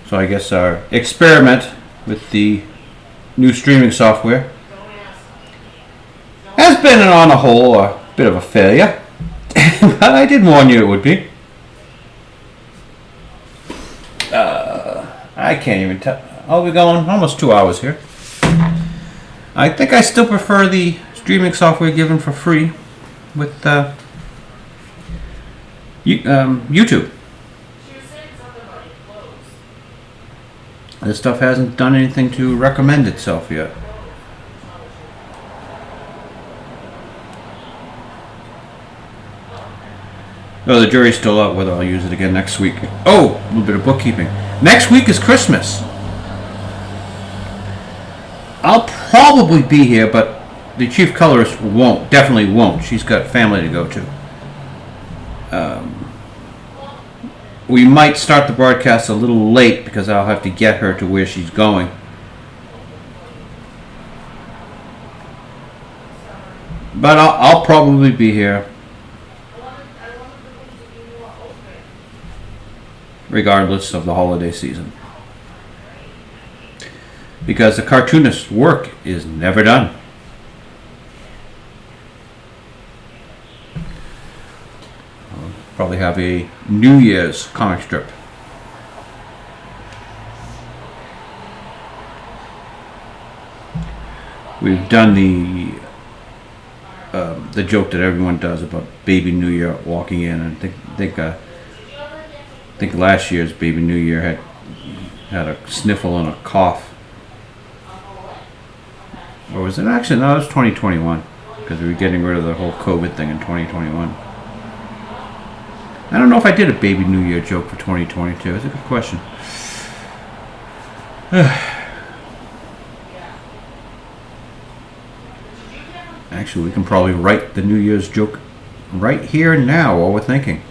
So I guess our experiment with the new streaming software has been on a whole a bit of a failure. But I did warn you it would be. I can't even tell. Oh, we're going almost 2 hours here. I think I still prefer the streaming software given for free with YouTube. This stuff hasn't done anything to recommend itself yet. Oh, the jury's still out whether I'll use it again next week. Oh, a little bit of bookkeeping. Next week is Christmas. I'll probably be here, but the chief colorist definitely won't. She's got family to go to. We might start the broadcast a little late because I'll have to get her to where she's going. But I'll probably be here regardless of the holiday season. Because the cartoonist's work is never done. probably have a New Year's comic strip. We've done the joke that everyone does about Baby New Year walking in, and I think last year's Baby New Year had a sniffle and a cough. Or was it actually? No, it was 2021, because we were getting rid of the whole COVID thing in 2021. I don't know if I did a Baby New Year joke for 2022. It's a good question. Actually, we can probably write the New Year's joke right here and now while we're thinking.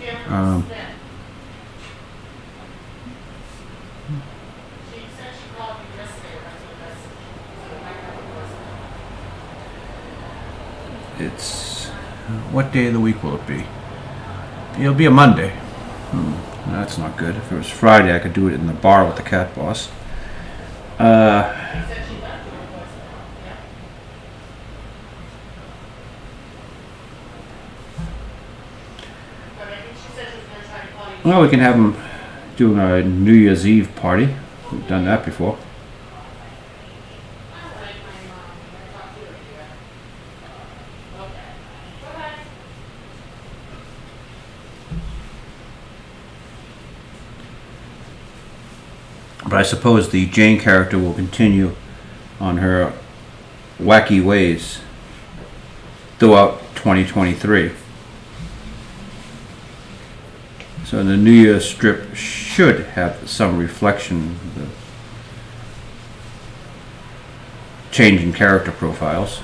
It's... what day of the week will it be? It'll be a Monday. That's not good. If it was Friday, I could do it in the bar with the cat boss. Well, we can have them doing a New Year's Eve party. We've done that before. But I suppose the Jane character will continue on her wacky ways throughout 2023. So the New Year's strip should have some reflection of the change in character profiles.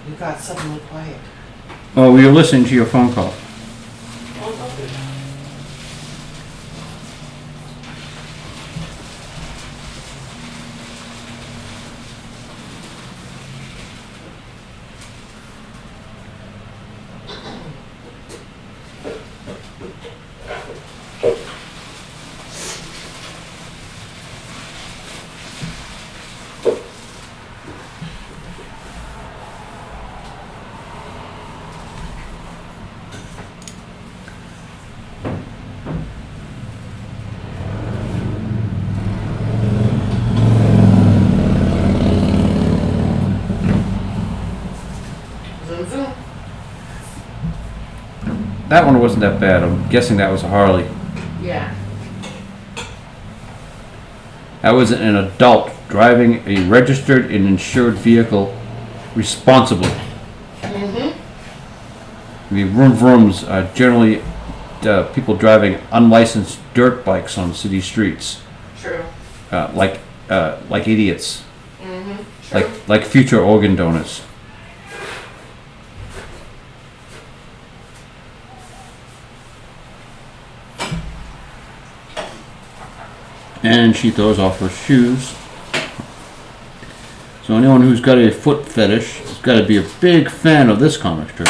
You got suddenly quiet. Oh, we were listening to your phone call. That one wasn't that bad. I'm guessing that was a Harley. Yeah. That was an adult driving a registered and insured vehicle responsibly. Mm-hmm. The vroom vrooms are generally people driving unlicensed dirt bikes on city streets. True. Like idiots. Mm-hmm. True. Like future organ donors. And she throws off her shoes. So anyone who's got a foot fetish has got to be a big fan of this comic strip.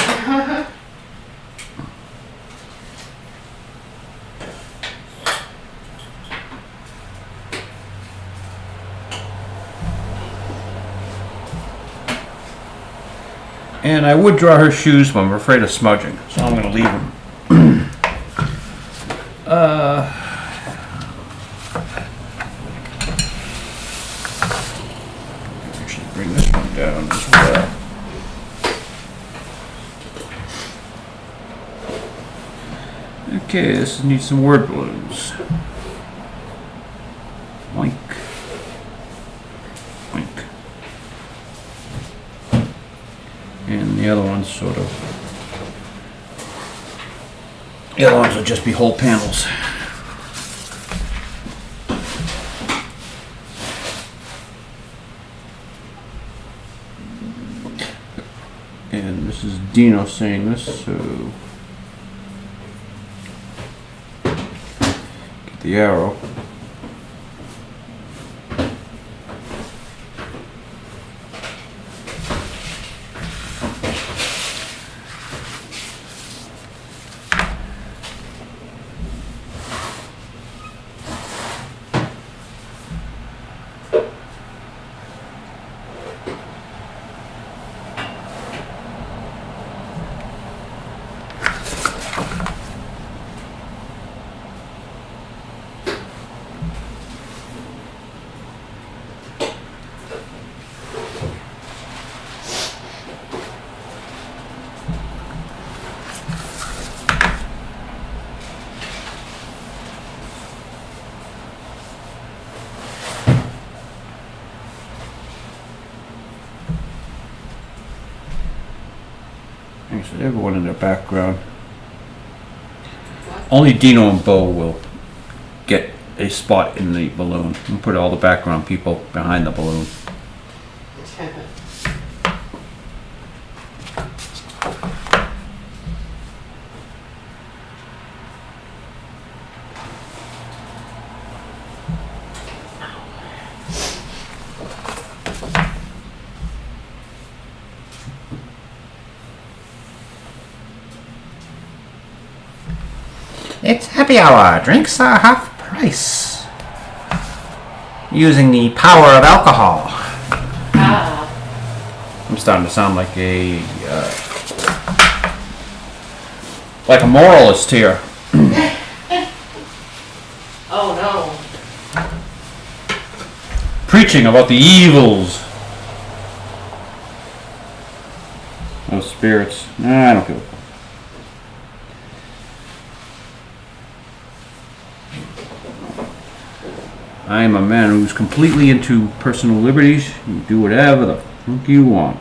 And I would draw her shoes, but I'm afraid of smudging, so I'm going to leave them. Bring this one down as well. Okay, this needs some word balloons. Oink. Oink. And the other ones sort of... the other ones will just be whole panels. This is Dino saying this, so get the arrow. Actually, everyone in the background. Only Dino and Bo will get a spot in the balloon. We'll put all the background people behind the balloon. It's happy hour. Drinks are half price. Using the power of alcohol. I'm starting to sound like a moralist here. Oh no. Preaching about the evils of spirits. Nah, I don't give a fuck. I am a man who's completely into personal liberties. You do whatever the fuck you want.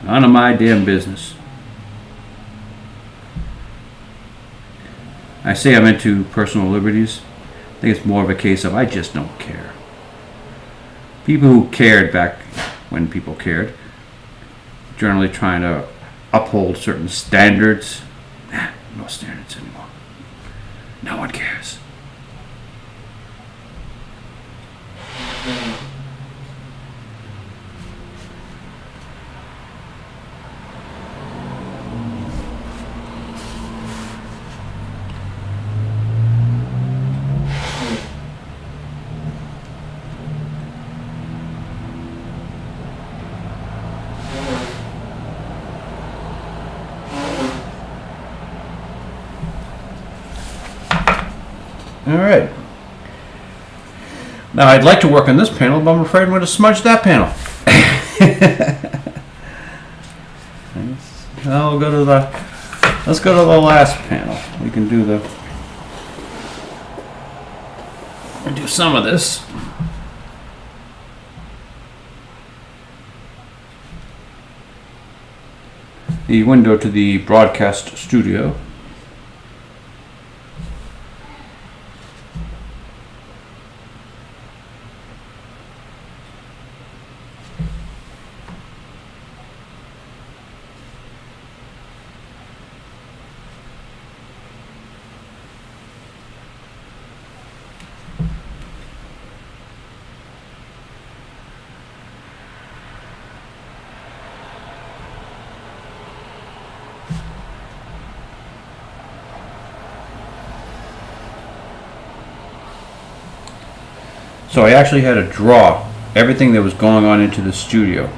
None of my damn business. I say I'm into personal liberties. I think it's more of a case of I just don't care. People who cared back when people cared, generally trying to uphold certain standards. No standards anymore. No one cares. Alright. Now I'd like to work on this panel, but I'm afraid I'm going to smudge that panel. I'll go to let's go to the last panel. We can do some of this. The window to the broadcast studio. So I actually had to draw everything that was going on into the studio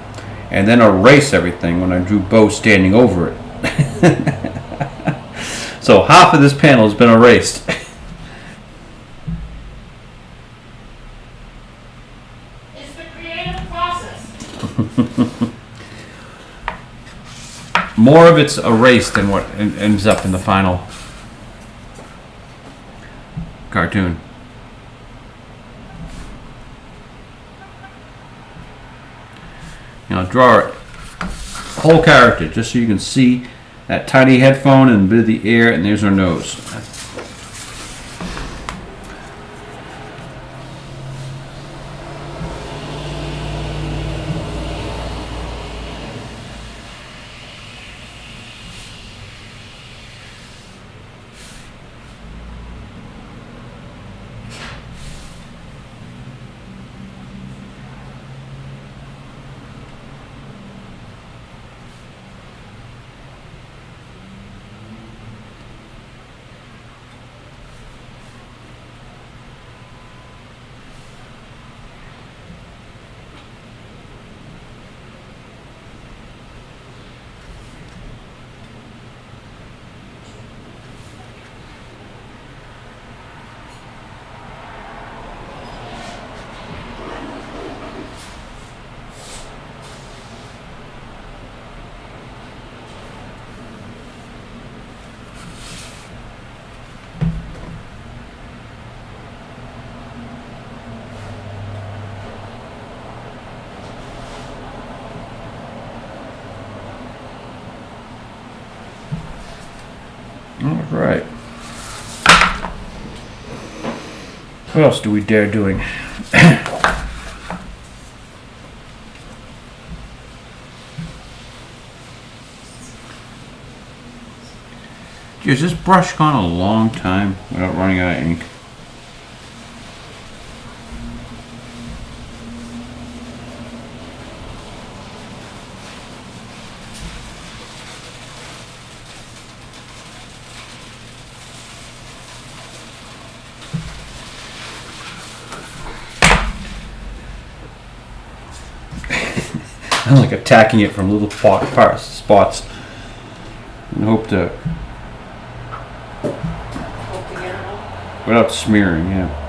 and then erase everything when I drew Bo standing over it. So half of this panel has been erased. It's the creative process. More of it's erased than what ends up in the final cartoon. You know, draw a whole character just so you can see that tiny headphone and a bit of the air, and there's her nose. All right. What else do we dare doing? Gee, has this brush gone a long time without running out of ink? I'm like attacking it from little spots and hope to, without smearing, yeah.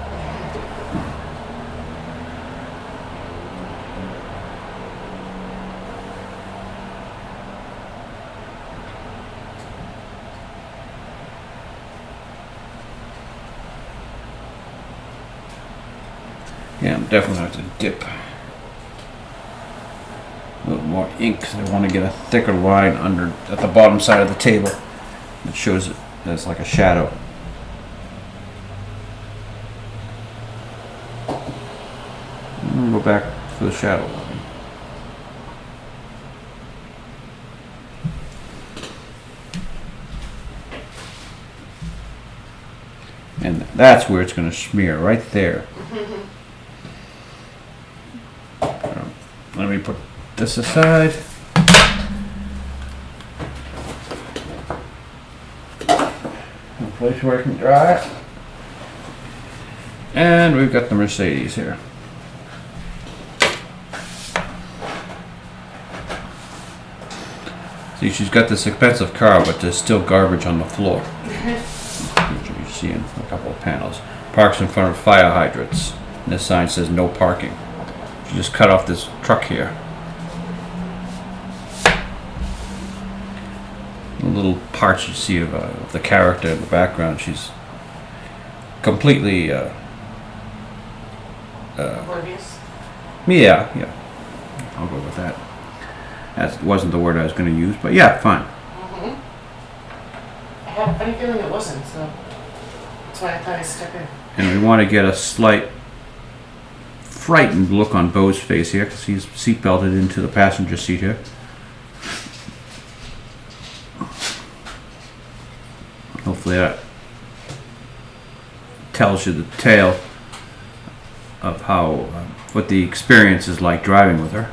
Yeah, I'm definitely going to have to dip a little more ink because I want to get a thicker line under at the bottom side of the table that shows it as like a shadow. And go back for the shadow line. And that's where it's going to smear, right there. Let me put this aside. A place where I can dry it. And we've got the Mercedes here. See, she's got this expensive car, but there's still garbage on the floor. Which you see in a couple of panels. Parks in front of fire hydrants. And this sign says no parking. She just cut off this truck here. The little parts you see of the character in the background, she's completely Oblivious. yeah, I'll go with that. That wasn't the word I was going to use, but yeah, fine. I had a funny feeling it wasn't, so that's why I thought I stuck in. And we want to get a slight frightened look on Beau's face here because he's seatbelted into the passenger seat here. Hopefully that tells you the tale of how what the experience is like driving with her.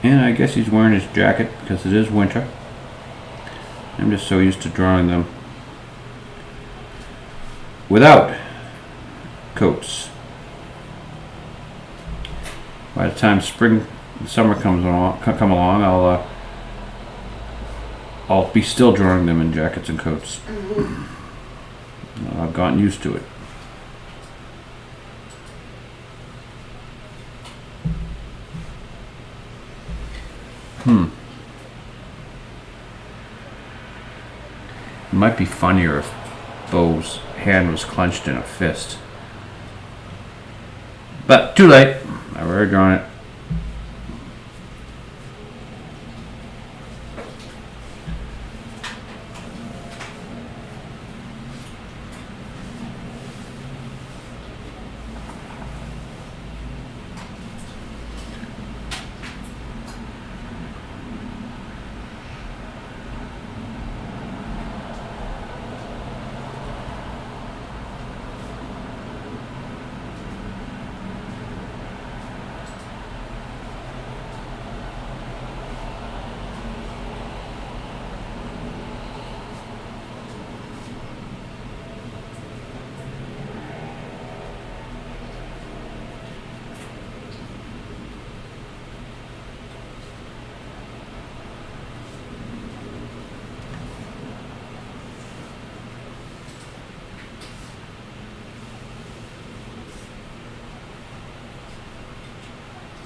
And I guess he's wearing his jacket because it is winter. I'm just so used to drawing them without coats. By the time spring and summer come along, I'll be still drawing them in jackets and coats. I've gotten used to it. It might be funnier if Beau's hand was clenched in a fist. But too late. I've already drawn it.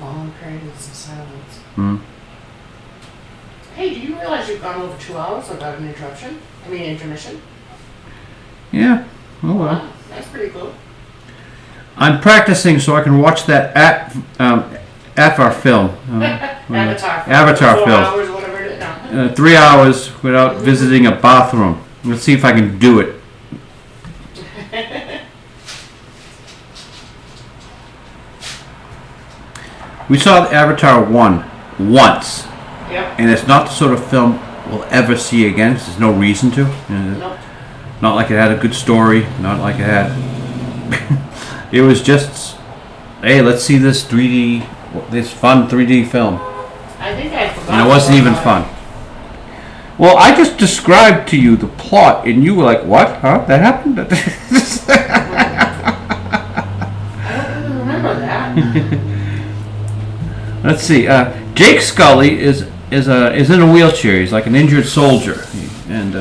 long period of silence. Hmm. Hey, do you realize you've gone over 2 hours without an interruption? I mean, intermission? Yeah. Oh well. Wow, that's pretty cool. I'm practicing so I can watch that Avatar film. Avatar 4 film. hours, whatever it is. No. 3 hours without visiting a bathroom. Let's see if I can do it. We saw Avatar 1 once, Yep. and it's not the sort of film we'll ever see again. 'Cause there's no reason to. Nope. Not like it had a good story. Not like it had. It was just, hey, let's see this fun 3D film. I think I forgot. And it wasn't even about fun. Well, I just described to you the plot, and you were like, "What? Huh? That happened?" I don't even remember that. Let's see. Jake Scully is in a wheelchair. He's like an injured soldier, and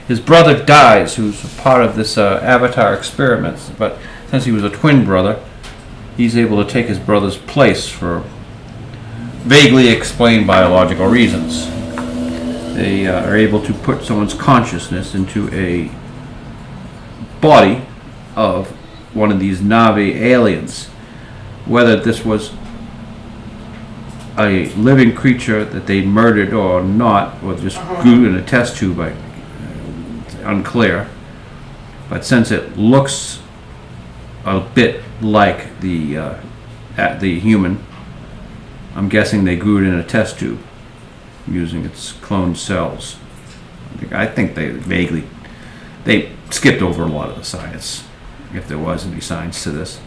his brother dies, who's a part of this Avatar experiments. But since he was a twin brother, he's able to take his brother's place for vaguely explained biological reasons. They are able to put someone's consciousness into a body of one of these Na'vi aliens. Whether this was a living creature that they murdered or not, or just grew in a test tube, it's unclear. But since it looks a bit like the human, I'm guessing they grew it in a test tube using its cloned cells. I think they skipped over a lot of the science, if there was any science to this.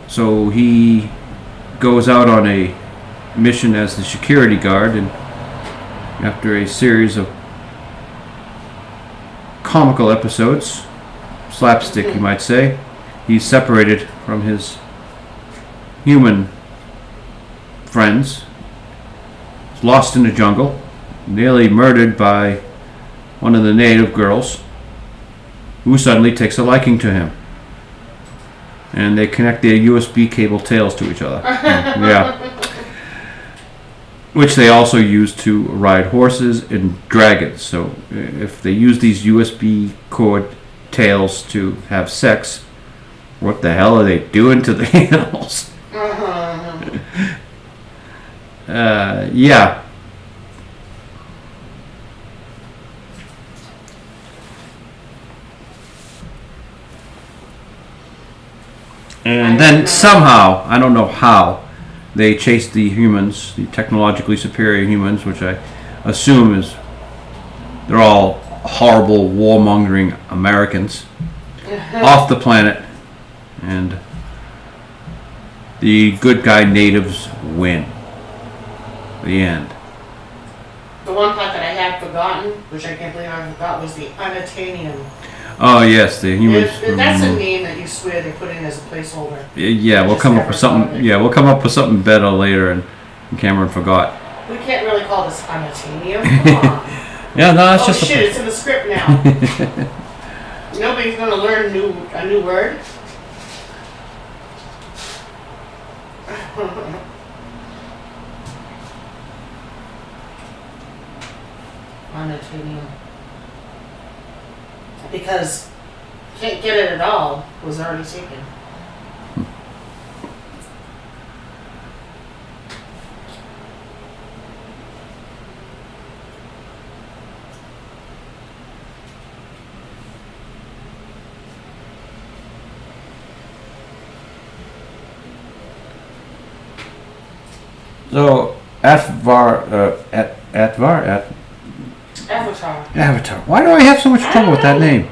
So he goes out on a mission as the security guard, and after a series of comical episodes, slapstick you might say, he's separated from his human friends, lost in the jungle, nearly murdered by one of the native girls, who suddenly takes a liking to him. And they connect their USB cable tails to each other. Yeah. Which they also use to ride horses and dragons. So if they use these USB cord tails to have sex, what the hell are they doing to the animals? Yeah. And then somehow, I don't know how, they chased the humans, the technologically superior humans, which I assume is, they're all horrible warmongering Americans, off the planet, and the good guy natives win. The end. The one part that I had forgotten, which I can't believe I forgot, was the unatanium. Oh yes, the humans. That's a name that you swear they put in as a placeholder. Yeah, we'll come up with something. Yeah, we'll come up with something better later, and Cameron forgot. We can't really call this unatanium. Come on. Yeah, no, it's Oh just. shit! It's in the script now. Nobody's gonna learn a new word. Unatanium. Because can't get it at all was already taken. So Avatar. Avatar. Why do I have so much trouble with that name?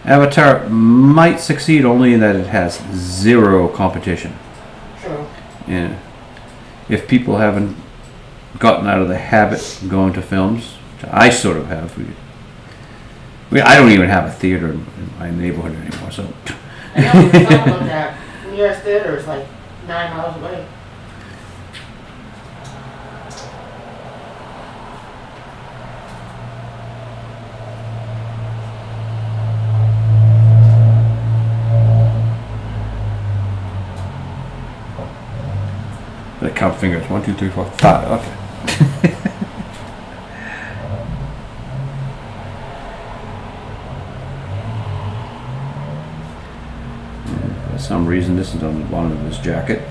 Avatar might succeed only in that it has zero competition. True. And if people haven't gotten out of the habit of going to films, which I sort of have, I don't even have a theater in my neighborhood anymore. So I know we were talking about that. The nearest theater is like 9 miles away. to count fingers. 1, 2, 3, 4, 5. Okay. For some reason, this is on the bottom of his jacket.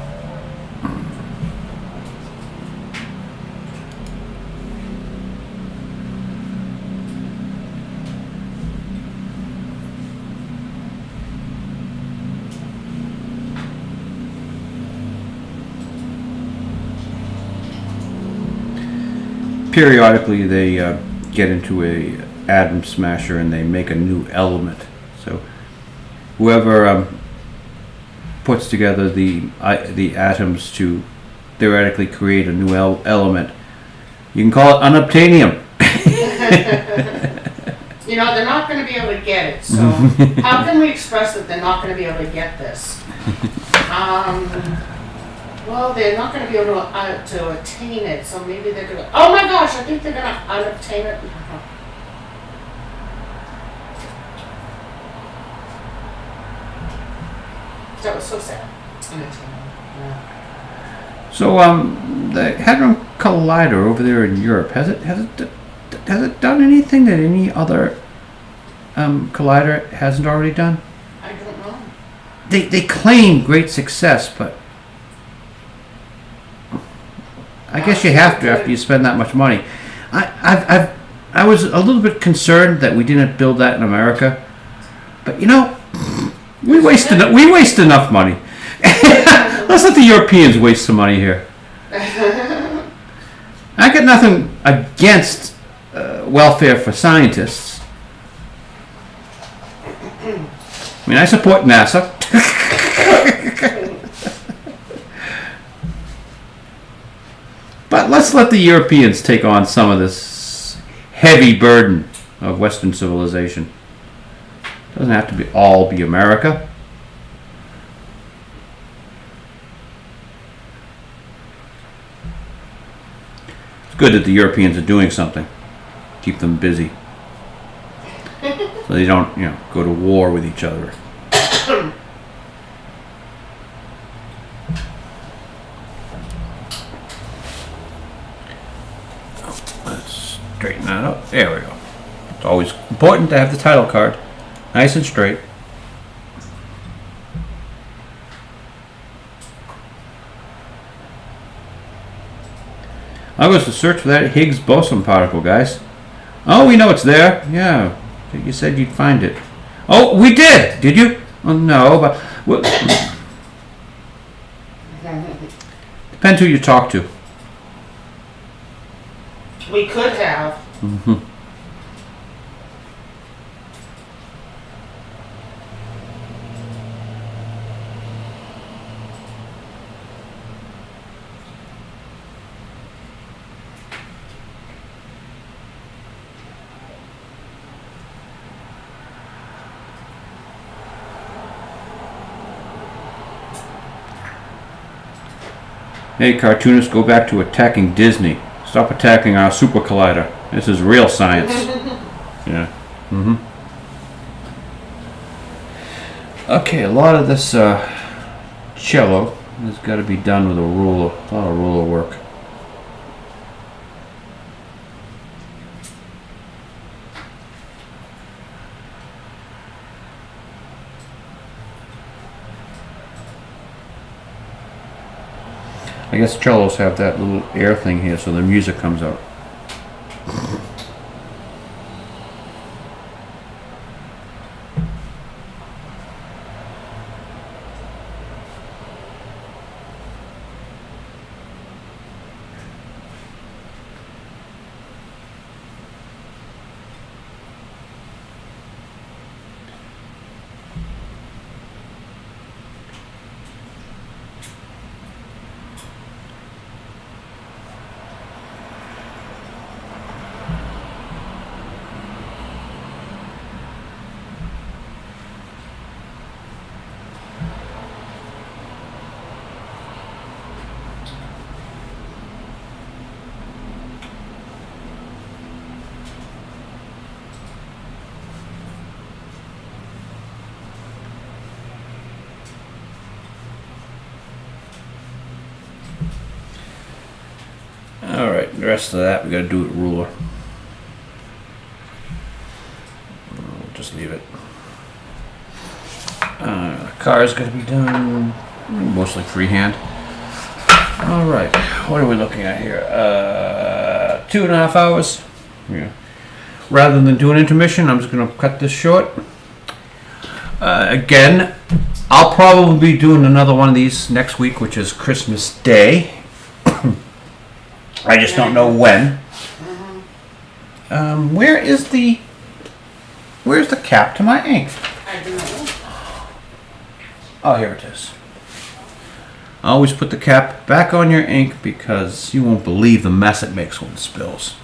Periodically, they get into a atom smasher and they make a new element. So whoever puts together the atoms to theoretically create a new element, you can call it unobtainium. You know, they're not going to be able to get it. So how can we express that they're not going to be able to get this? Well, they're not going to be able to attain it, so maybe they're going to... Oh my gosh, I think they're going to unobtain it. That was so sad. Unobtain it. Yeah. So the Hadron Collider over there in Europe, has it done anything that any other collider hasn't already done? I don't know. They claim great success, but I guess you have to after you spend that much money. I was a little bit concerned that we didn't build that in America, but you know, we waste enough money. Let's let the Europeans waste some money here. I got nothing against welfare for scientists. I mean, I support NASA. But let's let the Europeans take on some of this heavy burden of Western civilization. It doesn't have to all be America. It's good that the Europeans are doing something. Keep them busy. So they don't, go to war with each other. Straighten that up. There we go. It's always important to have the title card nice and straight. I'll go to search for that Higgs boson particle, guys. Oh, we know it's there. Yeah, you said you'd find it. Oh, we did. Did you? Oh no, but depends who you talk to. We could have. Mm-hmm. Hey, cartoonists, go back to attacking Disney. Stop attacking our super collider. This is real science. Yeah. Mm-hmm. Okay, a lot of this cello has got to be done with a ruler. A lot of ruler work. I guess cellos have that little air thing here so the music comes out. The rest of that we gotta do with ruler. We'll just leave it. Car's gonna be done mostly freehand. All right, what are we looking at here? 2.5 hours. Yeah. Rather than do an intermission, I'm just gonna cut this short. Again, I'll probably be doing another one of these next week, which is Christmas Day. I just don't know when. Where's the cap to my ink? I don't know. Oh, here it is. Always put the cap back on your ink because you won't believe the mess it makes when it spills.